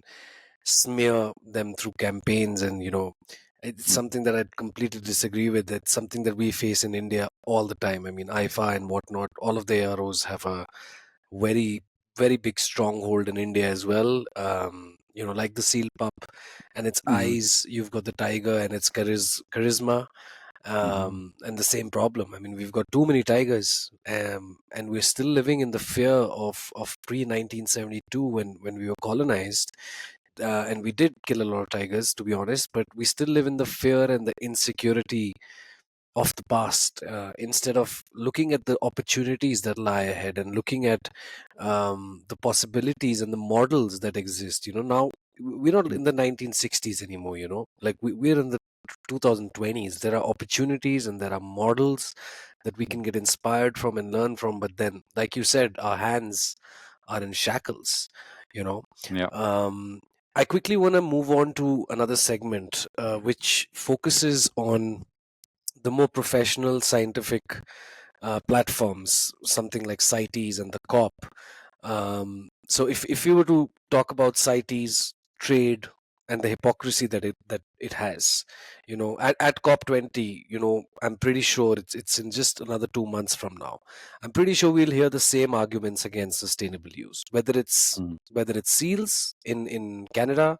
Speaker 1: smear them through campaigns. And it's
Speaker 2: Mm.
Speaker 1: something that I completely disagree with. It's something that we face in India all the time. I mean, IFA and whatnot, all of the AROs have a very, very big stronghold in India as well. Like the seal pup and its
Speaker 2: Mhm.
Speaker 1: eyes, you've got the tiger and its charisma,
Speaker 2: Mhm.
Speaker 1: and the same problem. I mean, we've got too many tigers, and we're still living in the fear of pre 1972 when we were colonized. And we did kill a lot of tigers, to be honest, but we still live in the fear and the insecurity of the past, instead of looking at the opportunities that lie ahead and looking at the possibilities and the models that exist. Now we're not
Speaker 2: Mm.
Speaker 1: in the 1960s anymore. Like we're in the 2020s. There are opportunities and there are models that we can get inspired from and learn from. But then, like you said, our hands are in shackles. You know,
Speaker 2: Yeah.
Speaker 1: um, I quickly want to move on to another segment, which focuses on the more professional scientific platforms, something like CITES and the COP. So if you were to talk about CITES, trade, and the hypocrisy that it has, at COP 20, I'm pretty sure it's in just another 2 months from now. I'm pretty sure we'll hear the same arguments against sustainable use,
Speaker 2: Mm.
Speaker 1: whether it's seals in Canada,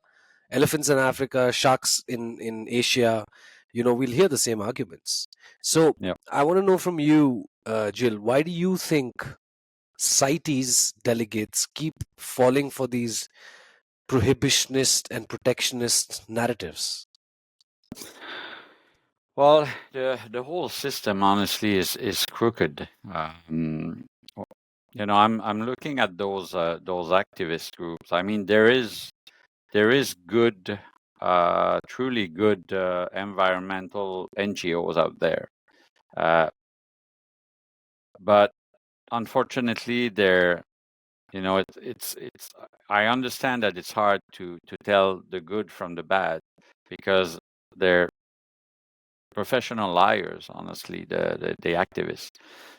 Speaker 1: elephants in Africa, sharks in Asia. We'll hear the same arguments. So
Speaker 2: Yeah.
Speaker 1: I want to know from you, Jill, why do you think CITES delegates keep falling for these prohibitionist and protectionist narratives?
Speaker 2: Well, the whole system, honestly, is crooked. I'm looking at those activist groups. I mean, there is good, truly good environmental NGOs out there, uh, but unfortunately, they're it's. I understand that it's hard to tell the good from the bad because they're professional liars, honestly, the activists.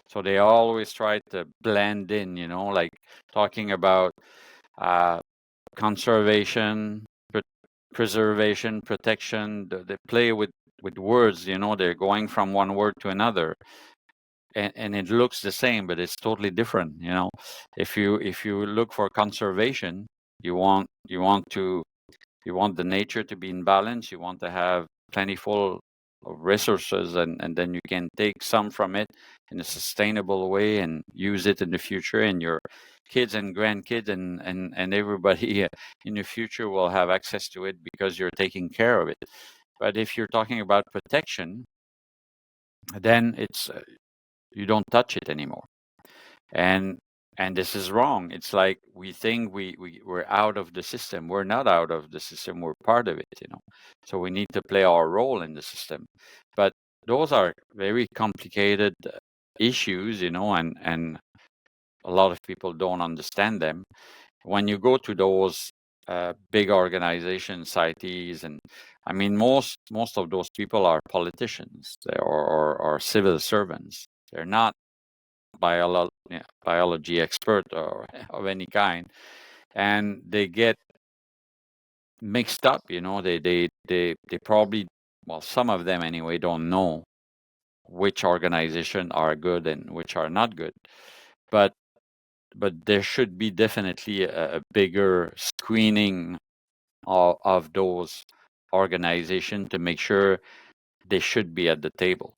Speaker 2: So they always try to blend in, like talking about uh, conservation, preservation, protection. They play with words, they're going from one word to another. And it looks the same, but it's totally different. If you look for conservation, you want the nature to be in balance. You want to have plentiful of resources, and then you can take some from it in a sustainable way and use it in the future. And your kids and grandkids and everybody in the future will have access to it because you're taking care of it. But if you're talking about protection, then it's you don't touch it anymore. And this is wrong. It's like we think we're out of the system. We're not out of the system. We're part of it. So we need to play our role in the system. But those are very complicated issues, and a lot of people don't understand them. When you go to those big organizations, societies, and I mean, most of those people are politicians or civil servants. They're not biology expert or of any kind, and they get mixed up. They probably, well, some of them anyway, don't know which organization are good and which are not good. But there should be definitely a bigger screening of those organizations to make sure they should be at the table,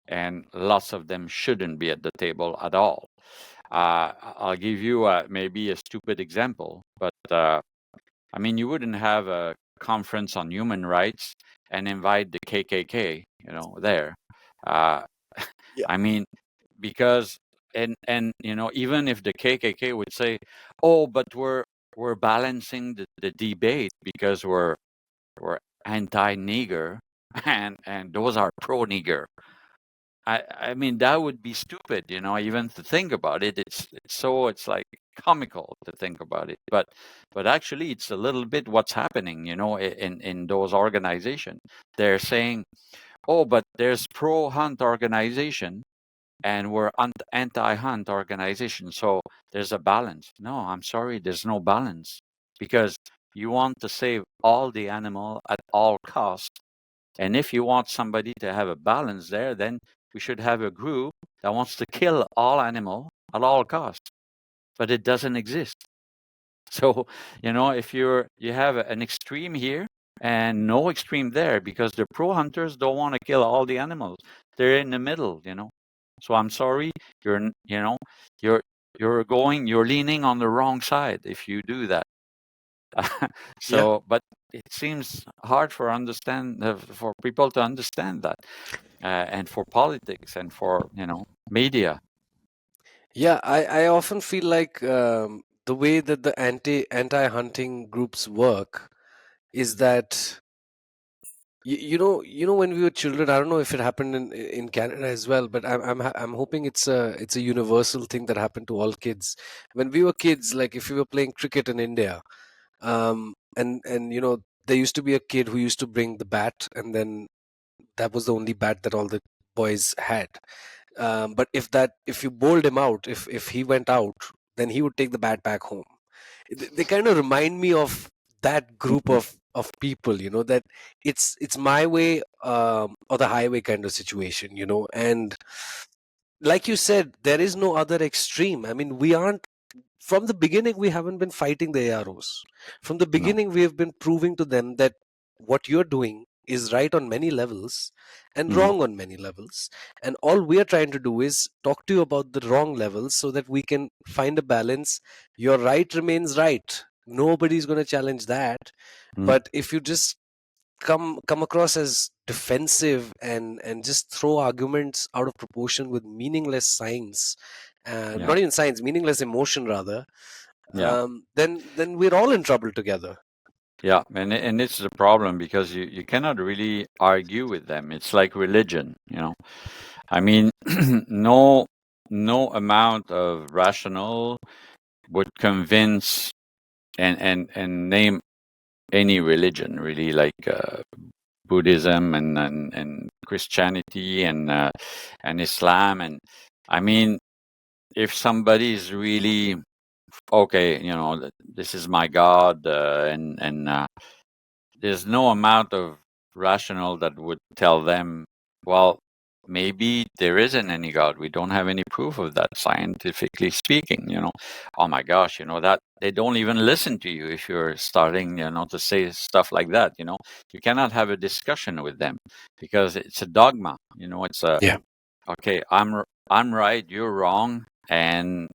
Speaker 2: and lots of them shouldn't be at the table at all. I'll give you maybe a stupid example, but I mean, you wouldn't have a conference on human rights and invite the KKK, there. Uh,
Speaker 1: Yeah.
Speaker 2: I mean, because and even if the KKK would say, "Oh, but we're balancing the debate because we're anti-nigger and those are pro-nigger." I mean, that would be stupid, even to think about it. It's like comical to think about it, but actually it's a little bit what's happening, in those organizations. They're saying, "Oh, but there's pro-hunt organization and we're anti-hunt organization, so there's a balance." No, I'm sorry, there's no balance, because you want to save all the animal at all costs. And if you want somebody to have a balance there, then we should have a group that wants to kill all animal at all costs. But it doesn't exist. So, if you have an extreme here and no extreme there, because the pro hunters don't want to kill all the animals. They're in the middle. So I'm sorry, you're you know, you're you're leaning on the wrong side if you do that.
Speaker 1: Yeah.
Speaker 2: But it seems hard for people to understand that, and for politics and for media.
Speaker 1: Yeah, I often feel like the way that the anti-hunting groups work is that when we were children. I don't know if it happened in Canada as well, but I'm hoping it's a universal thing that happened to all kids. When we were kids, like if we were playing cricket in India, and there used to be a kid who used to bring the bat, and then that was the only bat that all the boys had. But if you bowled him out, if he went out, then he would take the bat back home. They kind of remind me of that group of people, that it's my way, or the highway kind of situation, and like you said, there is no other extreme. I mean, we aren't from the beginning, we haven't been fighting the AROs. From the
Speaker 2: No.
Speaker 1: beginning, we have been proving to them that what you're doing is right on many levels and
Speaker 2: Mm.
Speaker 1: wrong on many levels. And all we are trying to do is talk to you about the wrong levels so that we can find a balance. Your right remains right. Nobody's going to challenge that.
Speaker 2: Mm.
Speaker 1: But if you just come across as defensive and just throw arguments out of proportion with meaningless science,
Speaker 2: Yeah.
Speaker 1: not even science, meaningless emotion rather,
Speaker 2: Yeah.
Speaker 1: then we're all in trouble together.
Speaker 2: Yeah. And it's the problem because you cannot really argue with them. It's like religion, you know. I mean, no amount of rational would convince and name any religion really, like Buddhism and Christianity and Islam. And I mean, if somebody is really okay, you know, this is my God, and there's no amount of rational that would tell them, well, maybe there isn't any God. We don't have any proof of that, scientifically speaking, you know. Oh my gosh, you know, that they don't even listen to you if you're starting, you know, to say stuff like that, you know. You cannot have a discussion with them because it's a dogma, you know. It's a,
Speaker 1: Yeah.
Speaker 2: okay, I'm right, you're wrong, and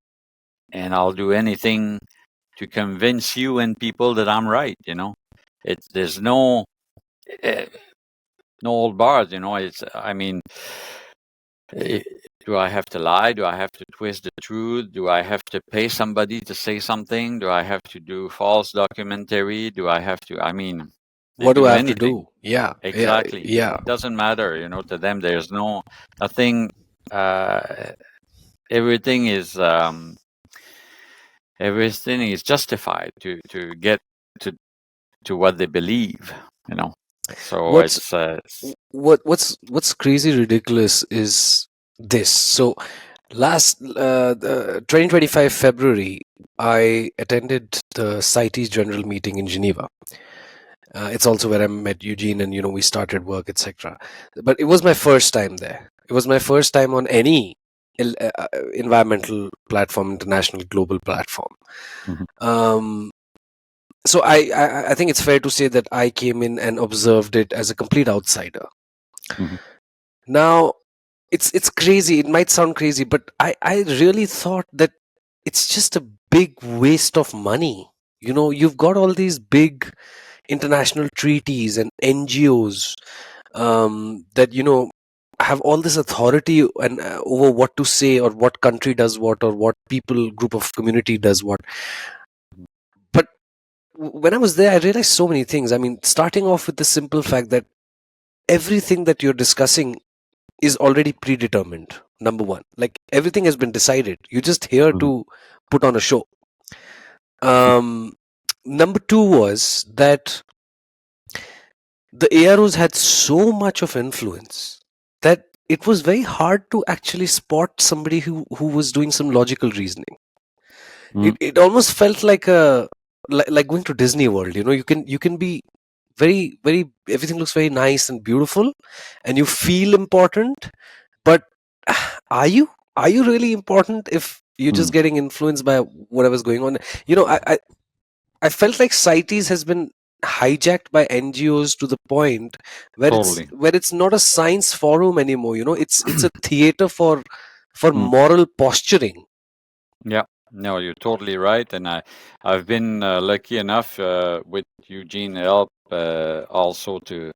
Speaker 2: I'll do anything to convince you and people that I'm right, you know. There's eh, no old bars, you know. It's, I mean, eh, do I have to lie? Do I have to twist the truth? Do I have to pay somebody to say something? Do I have to do false documentary? Do I have to, I mean, they
Speaker 1: What do
Speaker 2: do
Speaker 1: I have to
Speaker 2: anything.
Speaker 1: do? Yeah, yeah,
Speaker 2: Exactly.
Speaker 1: yeah.
Speaker 2: It doesn't matter, you know, to them. There's nothing, uh, everything is, everything is justified to get to, to what they believe, you know. So
Speaker 1: What's
Speaker 2: it's,
Speaker 1: what's crazy ridiculous is this. So last 2025 February, I attended the CITES general meeting in Geneva. It's also where I met Eugene, and we started work, etc. But it was my first time there. It was my first time on any environmental platform, international global platform.
Speaker 2: mhm,
Speaker 1: Um, so I think it's fair to say that I came in and observed it as a complete outsider.
Speaker 2: mhm,
Speaker 1: Now, it's crazy. It might sound crazy, but I really thought that it's just a big waste of money. You've got all these big international treaties and NGOs that have all this authority and over what to say, or what country does what, or what people group of community does what. But when I was there, I realized so many things. I mean, starting off with the simple fact that everything that you're discussing is already predetermined. Number one, like everything has been decided. You're just here
Speaker 2: mhm,
Speaker 1: to put on a show. Um, Number two was that the AROs had so much of influence that it was very hard to actually spot somebody who was doing some logical reasoning.
Speaker 2: mhm,
Speaker 1: It almost felt like like going to Disney World. You can be very, everything looks very nice and beautiful, and you feel important, but are you really important if you're just
Speaker 2: mhm.
Speaker 1: getting influenced by whatever's going on? I felt like CITES has been hijacked by NGOs to the point where it's
Speaker 2: Totally.
Speaker 1: where it's not a science forum anymore. It's a theater for
Speaker 2: Mm.
Speaker 1: moral posturing.
Speaker 2: Yeah, no, you're totally right. And I've been lucky enough with Eugene help also to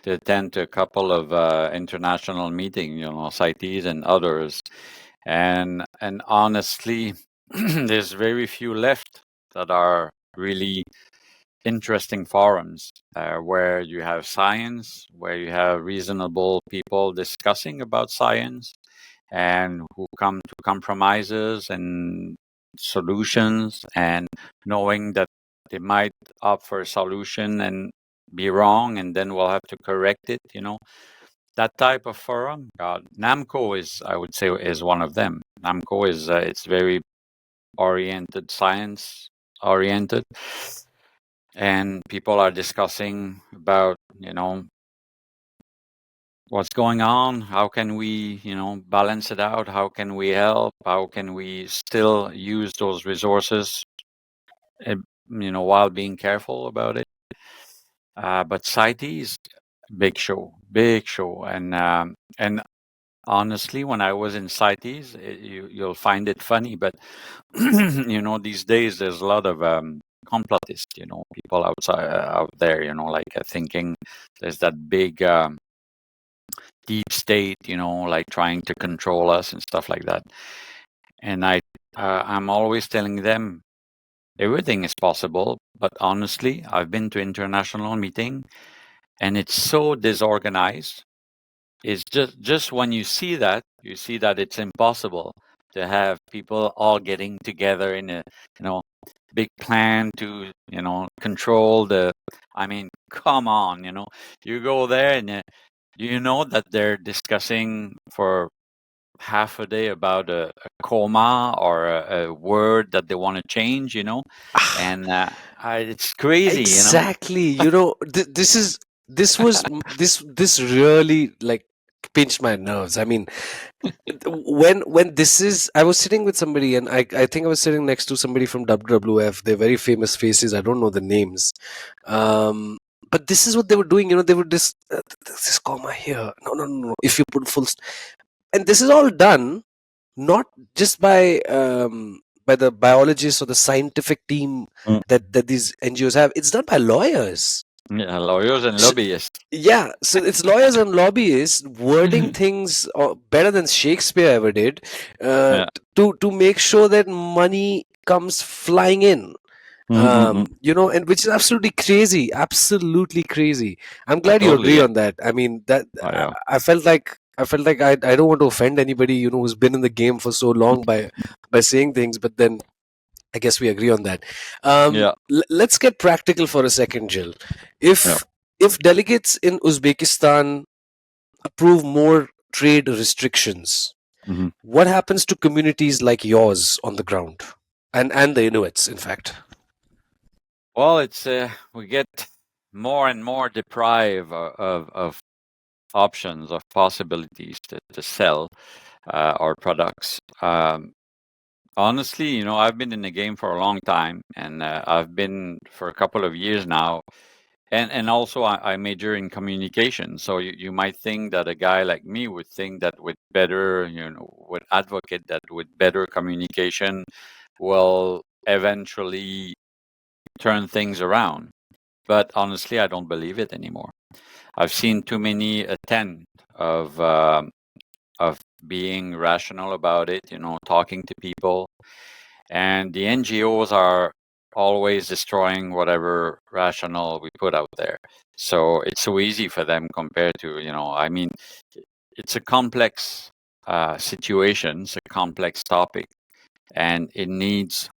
Speaker 2: attend to a couple of international meetings, you know, CITES and others. And honestly, there's very few left that are really interesting forums where you have science, where you have reasonable people discussing about science and who come to compromises and solutions, and knowing that they might opt for a solution and be wrong, and then we'll have to correct it, you know. That type of forum, God, NAMCO is, I would say, is one of them. NAMCO is, it's very oriented, science oriented, and people are discussing about, you know, what's going on, how can we, you know, balance it out, how can we help, how can we still use those resources, uh, you know, while being careful about it. But CITES, big show. And honestly, when I was in CITES, you'll find it funny, but you know, these days there's a lot of complotist, people out there, like thinking there's that big deep state, like trying to control us and stuff like that. And I'm always telling them everything is possible, but honestly, I've been to international meeting and it's so disorganized. It's just when you see that it's impossible to have people all getting together in a big plan to control the. I mean, come on, you go there and you know that they're discussing for half a day about a comma or a word that they want to change, and it's crazy,
Speaker 1: Exactly. This really like pinched my nerves. I mean, when this is, I was sitting with somebody, and I think I was sitting next to somebody from WWF. They're very famous faces. I don't know the names. But this is what they were doing. They were this comma here. No, no, no, no. If you put and this is all done not just by the biologists or the scientific team
Speaker 2: Mm.
Speaker 1: that these NGOs have. It's done by lawyers.
Speaker 2: Yeah, lawyers and
Speaker 1: So,
Speaker 2: lobbyists.
Speaker 1: yeah, so it's lawyers and lobbyists wording things better than Shakespeare ever did,
Speaker 2: Yeah.
Speaker 1: to make sure that money comes flying in.
Speaker 2: Mm-mm-mm.
Speaker 1: And which is absolutely crazy. I'm
Speaker 2: I
Speaker 1: glad you
Speaker 2: totally.
Speaker 1: agree on that. I mean, that
Speaker 2: Oh, yeah.
Speaker 1: I felt like I don't want to offend anybody, who's been in the game for so long by saying things, but then I guess we agree on that.
Speaker 2: Yeah.
Speaker 1: Let's get practical for a second, Jill.
Speaker 2: Yeah.
Speaker 1: If delegates in Uzbekistan approve more trade restrictions,
Speaker 2: Mm-hmm.
Speaker 1: what happens to communities like yours on the ground, and the Inuits, in fact?
Speaker 2: Well, it's we get more and more deprived of options, of possibilities to sell our products. Honestly, I've been in the game for a long time, and I've been for a couple of years now. And also, I major in communication. So you might think that a guy like me would think that with better, would advocate that with better communication will eventually turn things around. But honestly, I don't believe it anymore. I've seen too many attempts of being rational about it, talking to people, and the NGOs are always destroying whatever rational we put out there. So it's so easy for them compared to, I mean, it's a complex situation, it's a complex topic, and it needs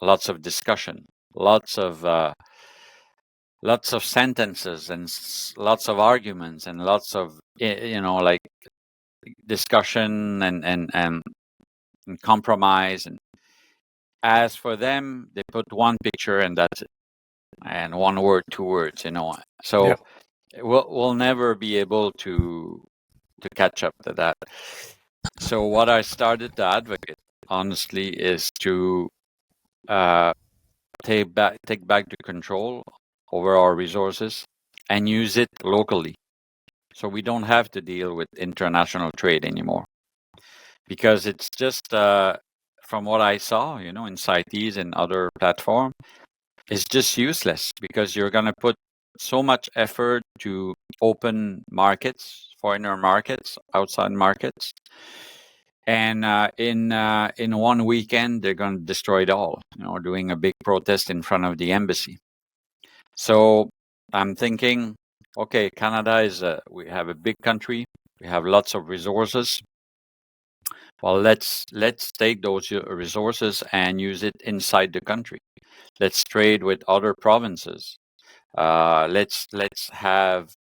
Speaker 2: lots of discussion, lots of sentences, and lots of arguments, and lots of like discussion and compromise. And as for them, they put one picture and that's it, and one word, two words, so
Speaker 1: Yeah.
Speaker 2: we'll never be able to catch up to that. So what I started to advocate, honestly, is to take back the control over our resources and use it locally, so we don't have to deal with international trade anymore, because it's just from what I saw, in CITES and other platforms, it's just useless, because you're going to put so much effort to open markets, foreigner markets, outside markets, and in one weekend they're going to destroy it all. Doing a big protest in front of the embassy. So I'm thinking, okay, Canada we have a big country, we have lots of resources. Well, let's take those resources and use it inside the country. Let's trade with other provinces. Let's have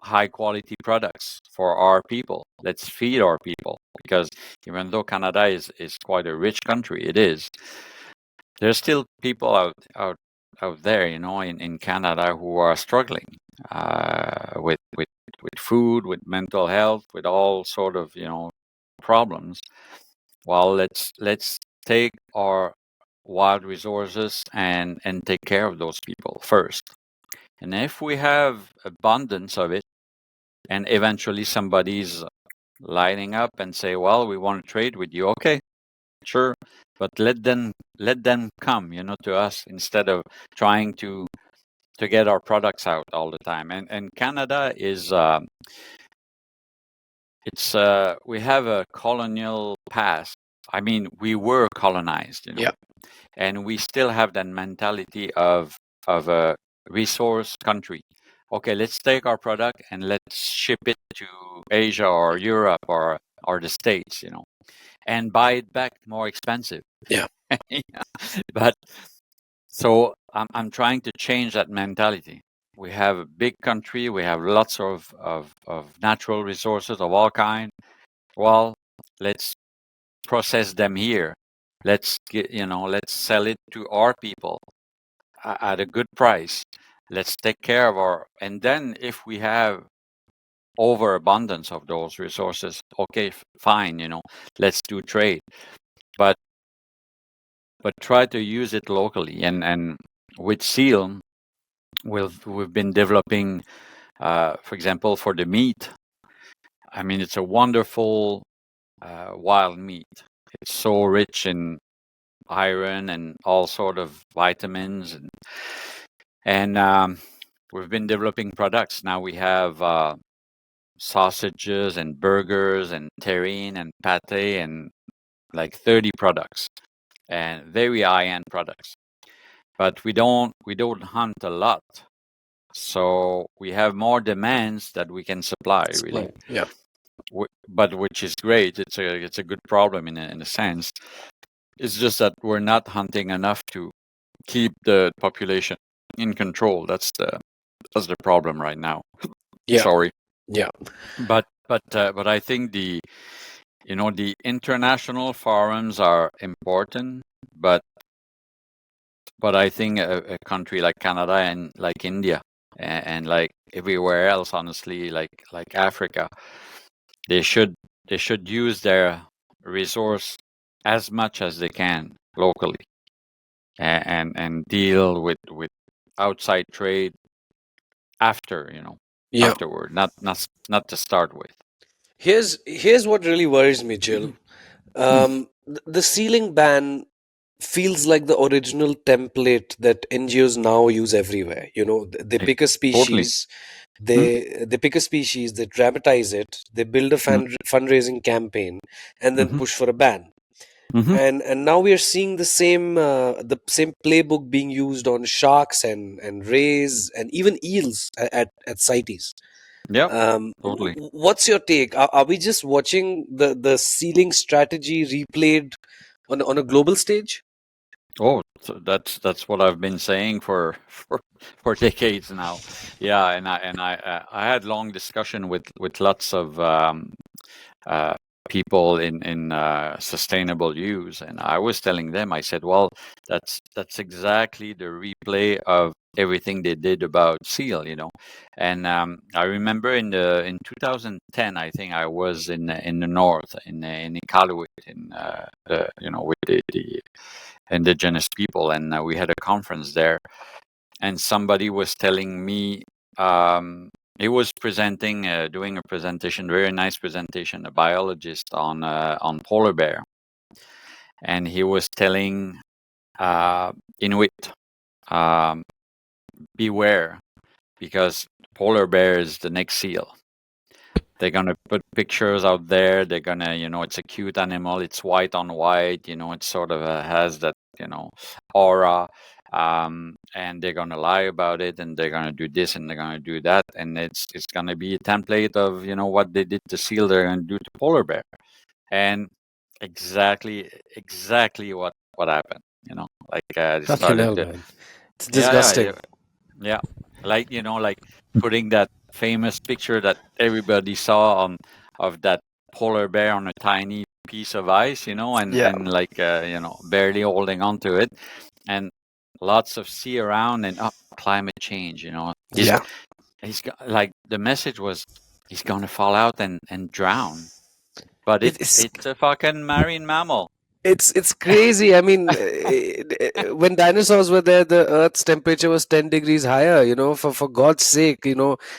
Speaker 2: high quality products for our people. Let's feed our people, because even though Canada is quite a rich country, it is. There's still people out there, in Canada, who are struggling with food, with mental health, with all sort of problems. Well, let's take our wild resources and take care of those people first. And if we have abundance of it, and eventually somebody's lining up and say, well, we want to trade with you, okay, sure, but let them come, to us instead of trying to get our products out all the time. And Canada is it's we have a colonial past. I mean, we were colonized,
Speaker 1: Yeah.
Speaker 2: and we still have that mentality of a resource country. Okay, let's take our product and let's ship it to Asia or Europe or the States, and buy it back more expensive.
Speaker 1: Yeah.
Speaker 2: Yeah. But so I'm trying to change that mentality. We have a big country. We have lots of natural resources of all kind. Well, let's process them here. Let's let's sell it to our people at a good price. Let's take care of and then if we have overabundance of those resources, okay, fine, let's do trade. But try to use it locally. And with seal, we've been developing, for example, for the meat. I mean, it's a wonderful wild meat. It's so rich in iron and all sort of vitamins, and we've been developing products. Now we have sausages and burgers and terrine and pate and like 30 products, and very high-end products. But we don't hunt a lot, so we have more demands that we can supply, really.
Speaker 1: Yeah.
Speaker 2: But which is great. It's a good problem in a sense. It's just that we're not hunting enough to keep the population in control. That's the problem right now.
Speaker 1: Yeah.
Speaker 2: Sorry.
Speaker 1: Yeah.
Speaker 2: But I think the international forums are important, but I think a country like Canada and like India and like everywhere else, honestly, like Africa, they should use their resource as much as they can locally, and deal with outside trade after,
Speaker 1: Yeah.
Speaker 2: afterward, not to start with.
Speaker 1: Here's what really worries me, Jill. The ceiling ban feels like the original template that NGOs now use everywhere. They
Speaker 2: Eh,
Speaker 1: pick a
Speaker 2: Totally.
Speaker 1: species, they pick a species, they dramatize it, they build a fundraising campaign, and then
Speaker 2: Mm-hmm.
Speaker 1: push for a ban.
Speaker 2: Mm-hmm.
Speaker 1: And now we are seeing the same playbook being used on sharks and rays and even eels at CITES.
Speaker 2: Yep. Totally.
Speaker 1: What's your take? Are we just watching the sealing strategy replayed on a global stage?
Speaker 2: Oh, so that's what I've been saying for decades now. Yeah, and I had long discussion with lots of uh, people in sustainable use, and I was telling them, I said, well, that's exactly the replay of everything they did about seal, and I remember in 2010, I think I was in the north in Iqaluit with the indigenous people, and we had a conference there, and somebody was telling me, he was presenting, doing a presentation, very nice presentation, a biologist on polar bear, and he was telling Inuit, um, beware, because polar bear is the next seal. They're gonna put pictures out there. They're gonna, it's a cute animal. It's white on white. It sort of has that, aura. And they're gonna lie about it, and they're gonna do this, and they're gonna do that, and it's gonna be a template of what they did to seal. They're gonna do to polar bear, and exactly what happened. Like they
Speaker 1: Fucking
Speaker 2: started
Speaker 1: hell,
Speaker 2: to,
Speaker 1: man. It's
Speaker 2: yeah,
Speaker 1: disgusting.
Speaker 2: yeah, like like putting that famous picture that everybody saw of that polar bear on a tiny piece of ice,
Speaker 1: Yeah.
Speaker 2: and like barely holding on to it, and lots of sea around, and climate change.
Speaker 1: Yeah.
Speaker 2: Like the message was he's gonna fall out and drown, but
Speaker 1: It's
Speaker 2: it's a fucking marine mammal.
Speaker 1: It's crazy. I mean, when dinosaurs were there, the Earth's temperature was 10 degrees higher. For God's sake,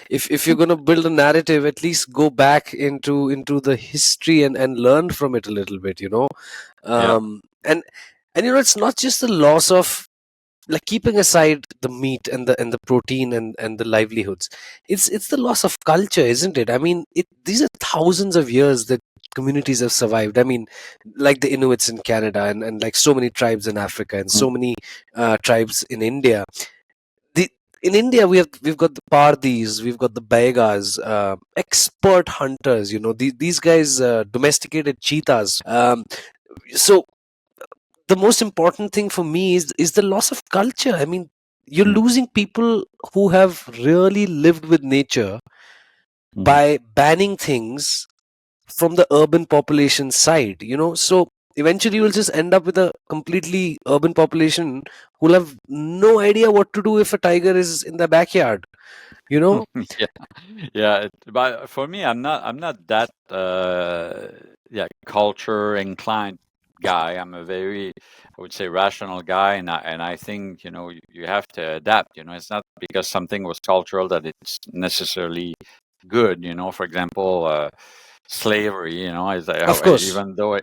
Speaker 1: if you're gonna build a narrative, at least go back into the history and learn from it a little bit.
Speaker 2: Yeah.
Speaker 1: And it's not just the loss of, like, keeping aside the meat and the protein and the livelihoods. It's the loss of culture, isn't it? I mean, these are thousands of years that communities have survived. I mean, like the Inuits in Canada, and like so many tribes in Africa, and
Speaker 2: Mm.
Speaker 1: so many tribes in India. the in India, we've got the Pardis, we've got the Baigas, expert hunters. These guys domesticated cheetahs. So the most important thing for me is the loss of culture. I mean, you're
Speaker 2: Mm.
Speaker 1: losing people who have really lived with nature
Speaker 2: Mhm.
Speaker 1: by banning things from the urban population side. So eventually you'll just end up with a completely urban population who'll have no idea what to do if a tiger is in the backyard you know
Speaker 2: Yeah, yeah. But for me, I'm not that yeah, culture inclined guy. I'm a very, I would say, rational guy, and I think you have to adapt. It's not because something was cultural that it's necessarily good. For example, slavery. Is
Speaker 1: Of course.
Speaker 2: even though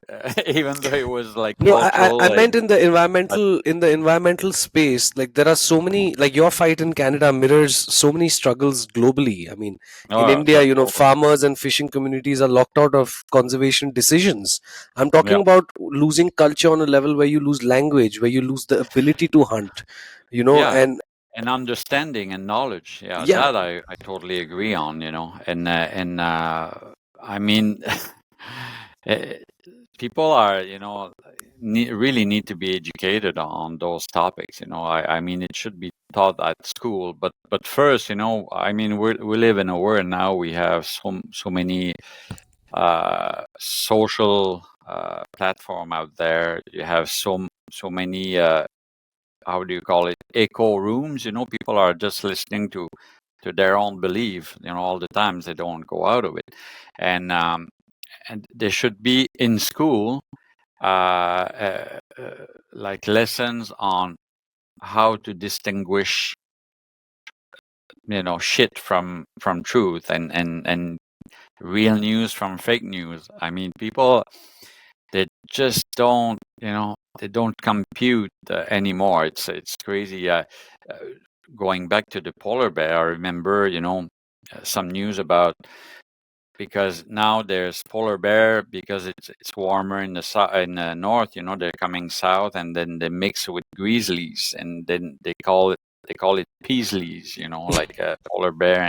Speaker 2: even though it was like
Speaker 1: No, I
Speaker 2: cultural,
Speaker 1: meant in the
Speaker 2: but
Speaker 1: environmental space. Like, there are so many, like, your fight in Canada mirrors so many struggles globally. I mean, in
Speaker 2: no,
Speaker 1: India,
Speaker 2: totally,
Speaker 1: farmers and fishing communities are locked out of conservation decisions. I'm talking
Speaker 2: yeah.
Speaker 1: about losing culture on a level where you lose language, where you lose the ability to hunt.
Speaker 2: Yeah,
Speaker 1: And
Speaker 2: and understanding and knowledge. Yeah,
Speaker 1: yeah,
Speaker 2: that I totally agree on. I mean, eh, people are really need to be educated on those topics. I mean, it should be taught at school, but first, I mean, we live in a world now. We have so many social platform out there. You have so many. How do you call it, echo rooms. People are just listening to their own belief all the times. They don't go out of it. And there should be in school like lessons on how to distinguish shit from truth, and real news from fake news. I mean, people, they just don't they don't compute anymore. It's crazy. Uh, Going back to the polar bear, I remember some news about, because now there's polar bear, because it's warmer in the north. They're coming south, and then they mix with grizzlies, and then they call it peasleys. Like a polar bear,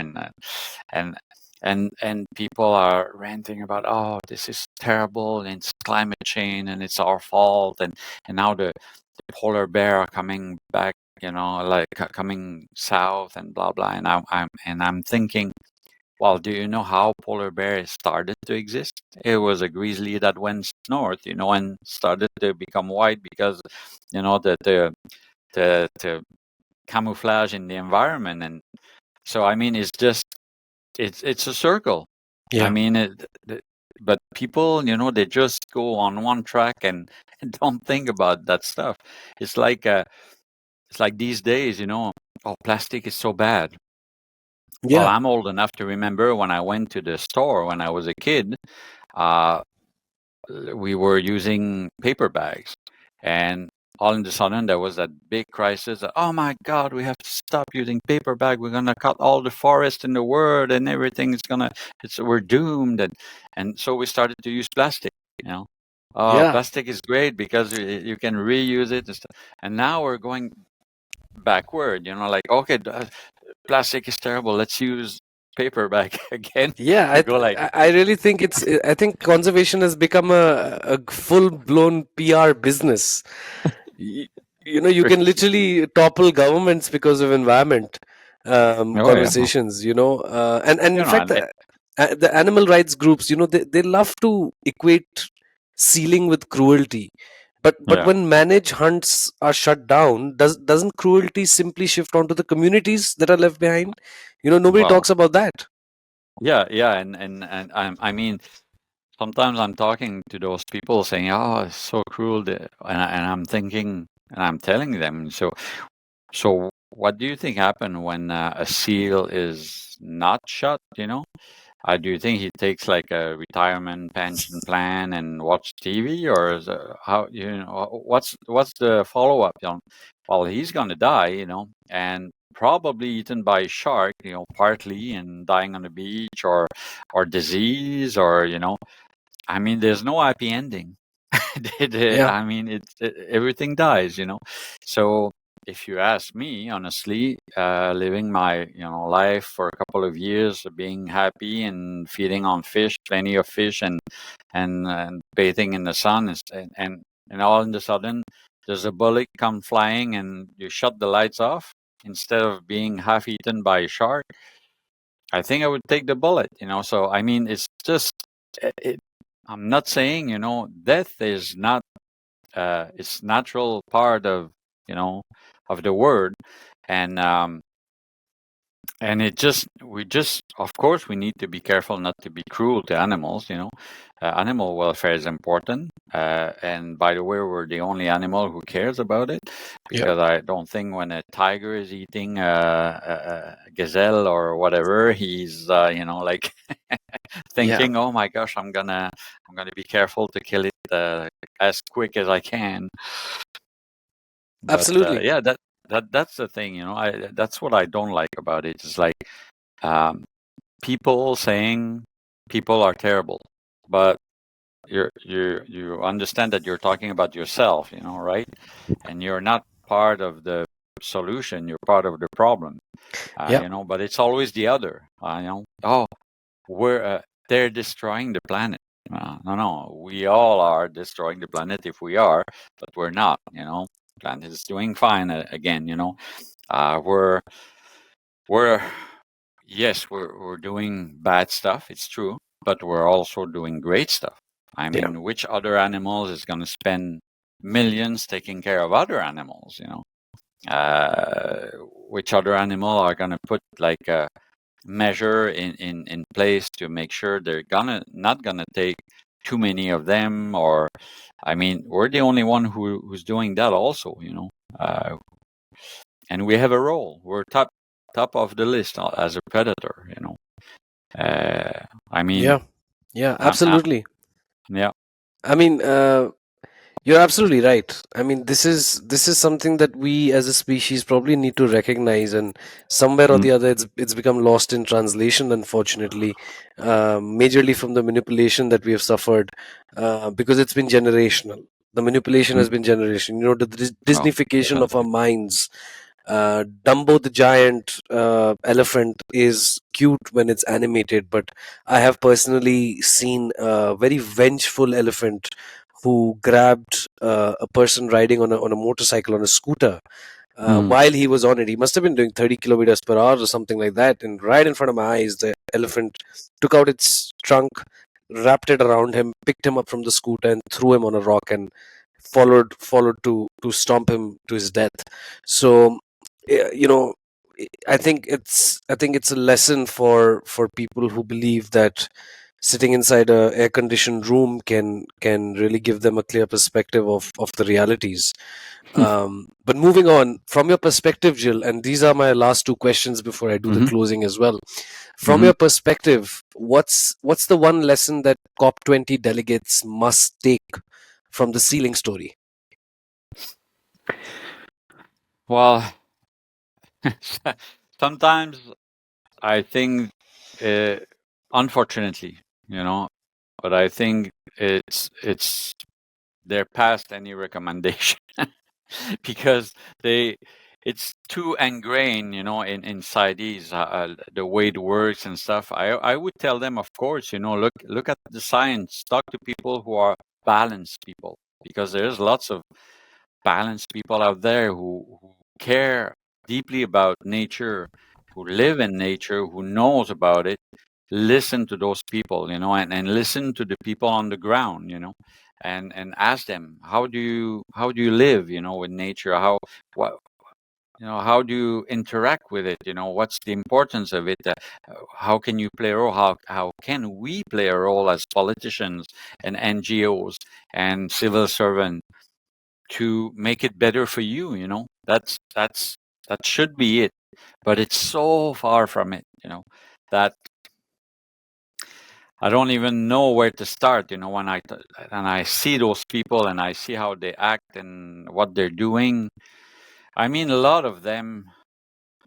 Speaker 2: and and people are ranting about, oh, this is terrible, and it's climate change, and it's our fault, and now the polar bear are coming back, like coming south, and blah blah. And I'm thinking, well, do you know how polar bears started to exist? It was a grizzly that went north, and started to become white because the camouflage in the environment. And so, I mean, it's a circle. I
Speaker 1: yeah,
Speaker 2: mean, but people, they just go on one track and don't think about that stuff. It's like these days, oh, plastic is so bad. Well,
Speaker 1: yeah,
Speaker 2: I'm old enough to remember when I went to the store when I was a kid. Uh, we were using paper bags, and all of a sudden there was that big crisis that, oh my God, we have to stop using paper bag. We're gonna cut all the forest in the world, and everything is gonna. We're doomed, and so we started to use plastic. You know,
Speaker 1: yeah,
Speaker 2: plastic is great because you can reuse it, and stuff. And now we're going backward. Like, okay, plastic is terrible. Let's use paper bag again.
Speaker 1: yeah.
Speaker 2: You go like,
Speaker 1: I really think I think conservation has become a full blown PR business. Y- you can
Speaker 2: crazy.
Speaker 1: literally topple governments because of environment
Speaker 2: Oh yeah,
Speaker 1: conversations. And in fact,
Speaker 2: and
Speaker 1: the animal rights groups, they love to equate sealing with cruelty. But
Speaker 2: yeah.
Speaker 1: when managed hunts are shut down, doesn't cruelty simply shift onto the communities that are left behind? Nobody
Speaker 2: Well,
Speaker 1: talks about that.
Speaker 2: yeah, yeah, and I mean, sometimes I'm talking to those people saying, "Oh, it's so cruel," and I'm thinking, and I'm telling them, so what do you think happened when a seal is not shot? Do you think he takes like a retirement pension plan and watch TV, or is how what's the follow up? Well, he's gonna die, and probably eaten by a shark, partly, and dying on the beach, or disease, or I mean, there's no happy ending.
Speaker 1: Yeah.
Speaker 2: I mean, everything dies, So if you ask me, honestly, living my life for a couple of years, being happy and feeding on fish, plenty of fish, and bathing in the sun, and all of a sudden there's a bullet come flying and you shut the lights off instead of being half eaten by a shark. I think I would take the bullet, So I mean, it's just I'm not saying, death is not it's natural part of, of the word. And and we just, of course, we need to be careful not to be cruel to animals, animal welfare is important. And by the way, we're the only animal who cares about it,
Speaker 1: Yeah.
Speaker 2: because I don't think when a tiger is eating a gazelle or whatever, he's, like
Speaker 1: Yeah.
Speaker 2: thinking, oh my gosh, I'm gonna be careful to kill it as quick as I can. But
Speaker 1: Absolutely.
Speaker 2: yeah, that's the thing, that's what I don't like about it. It's like um, people saying people are terrible, but you understand that you're talking about yourself, right? And you're not part of the solution; you're part of the problem,
Speaker 1: Yeah.
Speaker 2: But it's always the other, Oh, we're they're destroying the planet. No, we all are destroying the planet if we are, but we're not. Planet is doing fine again. We're yes, we're doing bad stuff. It's true, but we're also doing great stuff. I
Speaker 1: Yeah.
Speaker 2: mean, which other animals is going to spend millions taking care of other animals? Which other animal are going to put like a measure in place to make sure they're not gonna take too many of them? Or I mean, we're the only one who's doing that also, uh, and we have a role. We're top of the list as a predator, I mean,
Speaker 1: Yeah. Yeah.
Speaker 2: I'm, I'm,
Speaker 1: Absolutely.
Speaker 2: yeah.
Speaker 1: I mean, you're absolutely right. I mean, this is something that we as a species probably need to recognize, and somewhere or
Speaker 2: Mm,
Speaker 1: the other, it's become lost in translation, unfortunately, majorly from the manipulation that we have suffered, because it's been generational. The manipulation
Speaker 2: mm,
Speaker 1: has been generational. The
Speaker 2: oh,
Speaker 1: Disneyfication of our
Speaker 2: definitely.
Speaker 1: minds. Dumbo the giant elephant is cute when it's animated, but I have personally seen a very vengeful elephant who grabbed a person riding on a motorcycle, on a scooter.
Speaker 2: Mm,
Speaker 1: While he was on it, he must have been doing 30 kilometers per hour or something like that. And right in front of my eyes, the elephant took out its trunk, wrapped it around him, picked him up from the scooter, and threw him on a rock, and followed to stomp him to his death. So, you know, I think it's a lesson for people who believe that sitting inside a air conditioned room can really give them a clear perspective of the realities. But moving on from your perspective, Jill, and these are my last two questions before I do the
Speaker 2: mm-hmm,
Speaker 1: closing as well. From
Speaker 2: mm-hmm.
Speaker 1: your perspective, what's the one lesson that COP20 delegates must take from the ceiling story?
Speaker 2: Well, sometimes I think, uh, unfortunately, but I think it's they're past any recommendation because they it's too ingrained, inside these the way it works and stuff. I would tell them, of course, look at the science, talk to people who are balanced people, because there's lots of balanced people out there who care deeply about nature, who live in nature, who knows about it. Listen to those people, and listen to the people on the ground, and ask them, how do you live, with nature? What how do you interact with it? What's the importance of it? How can you play a role? How can we play a role as politicians and NGOs and civil servants to make it better for you? That should be it, but it's so far from it. That I don't even know where to start. When I see those people and I see how they act and what they're doing. I mean, a lot of them,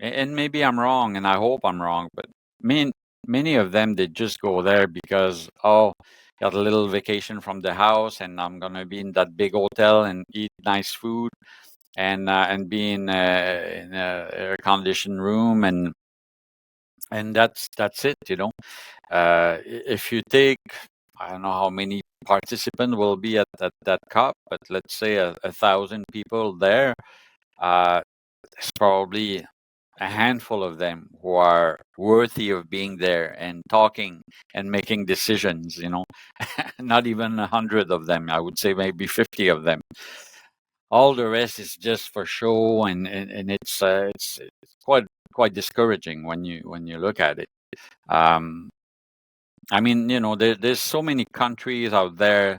Speaker 2: and maybe I'm wrong, and I hope I'm wrong, but many of them, they just go there because, got a little vacation from the house, and I'm gonna be in that big hotel and eat nice food, and be in a air conditioned room, and that's it. If you take, I don't know how many participants will be at that COP, but let's say 1,000 people there. There's probably a handful of them who are worthy of being there and talking and making decisions. Not even 100 of them. I would say maybe 50 of them. All the rest is just for show, and it's quite discouraging when you look at it. I mean, there's so many countries out there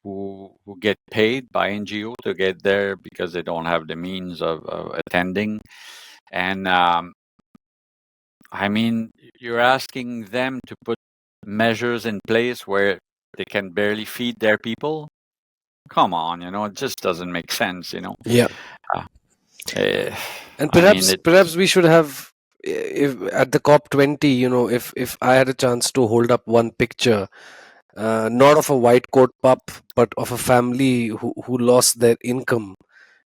Speaker 2: who get paid by NGO to get there because they don't have the means of attending. And I mean, you're asking them to put measures in place where they can barely feed their people. Come on, it just doesn't make sense.
Speaker 1: Yeah.
Speaker 2: Uh, eh,
Speaker 1: And
Speaker 2: I mean,
Speaker 1: perhaps we should have, if at the COP20, if I had a chance to hold up one picture, not of a white coat pup, but of a family who lost their income.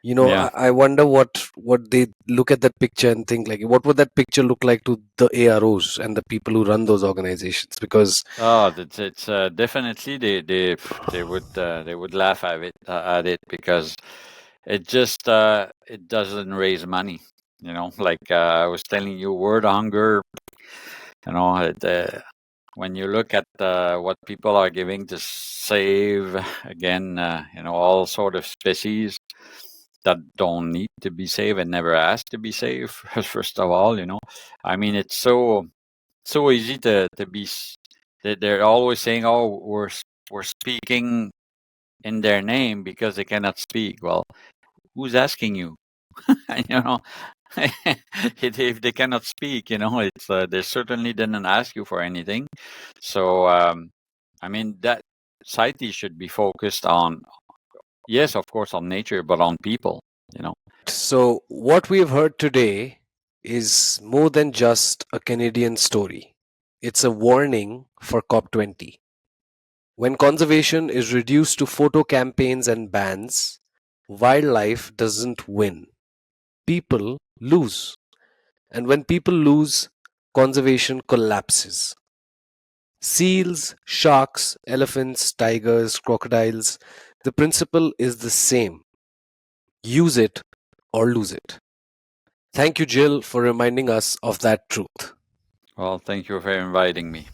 Speaker 2: yeah.
Speaker 1: I wonder what they look at that picture and think, like, what would that picture look like to the AROs and the people who run those organizations? Because
Speaker 2: Oh, it's definitely they would laugh at it because it doesn't raise money. Like I was telling you, word hunger. When you look at what people are giving to save again, all sort of species that don't need to be saved and never asked to be saved. First of all, I mean, it's so easy to be. They're always saying, "Oh, we're speaking in their name because they cannot speak." Well, who's asking you? you know, if they cannot speak, it's they certainly didn't ask you for anything. So, I mean, that society should be focused on, yes, of course, on nature, but on people.
Speaker 1: so what we've heard today is more than just a Canadian story. It's a warning for COP20. When conservation is reduced to photo campaigns and bans, wildlife doesn't win. People lose. And when people lose, conservation collapses. Seals, sharks, elephants, tigers, crocodiles, the principle is the same. Use it or lose it. Thank you, Jill, for reminding us of that truth.
Speaker 2: Well, thank you for inviting me.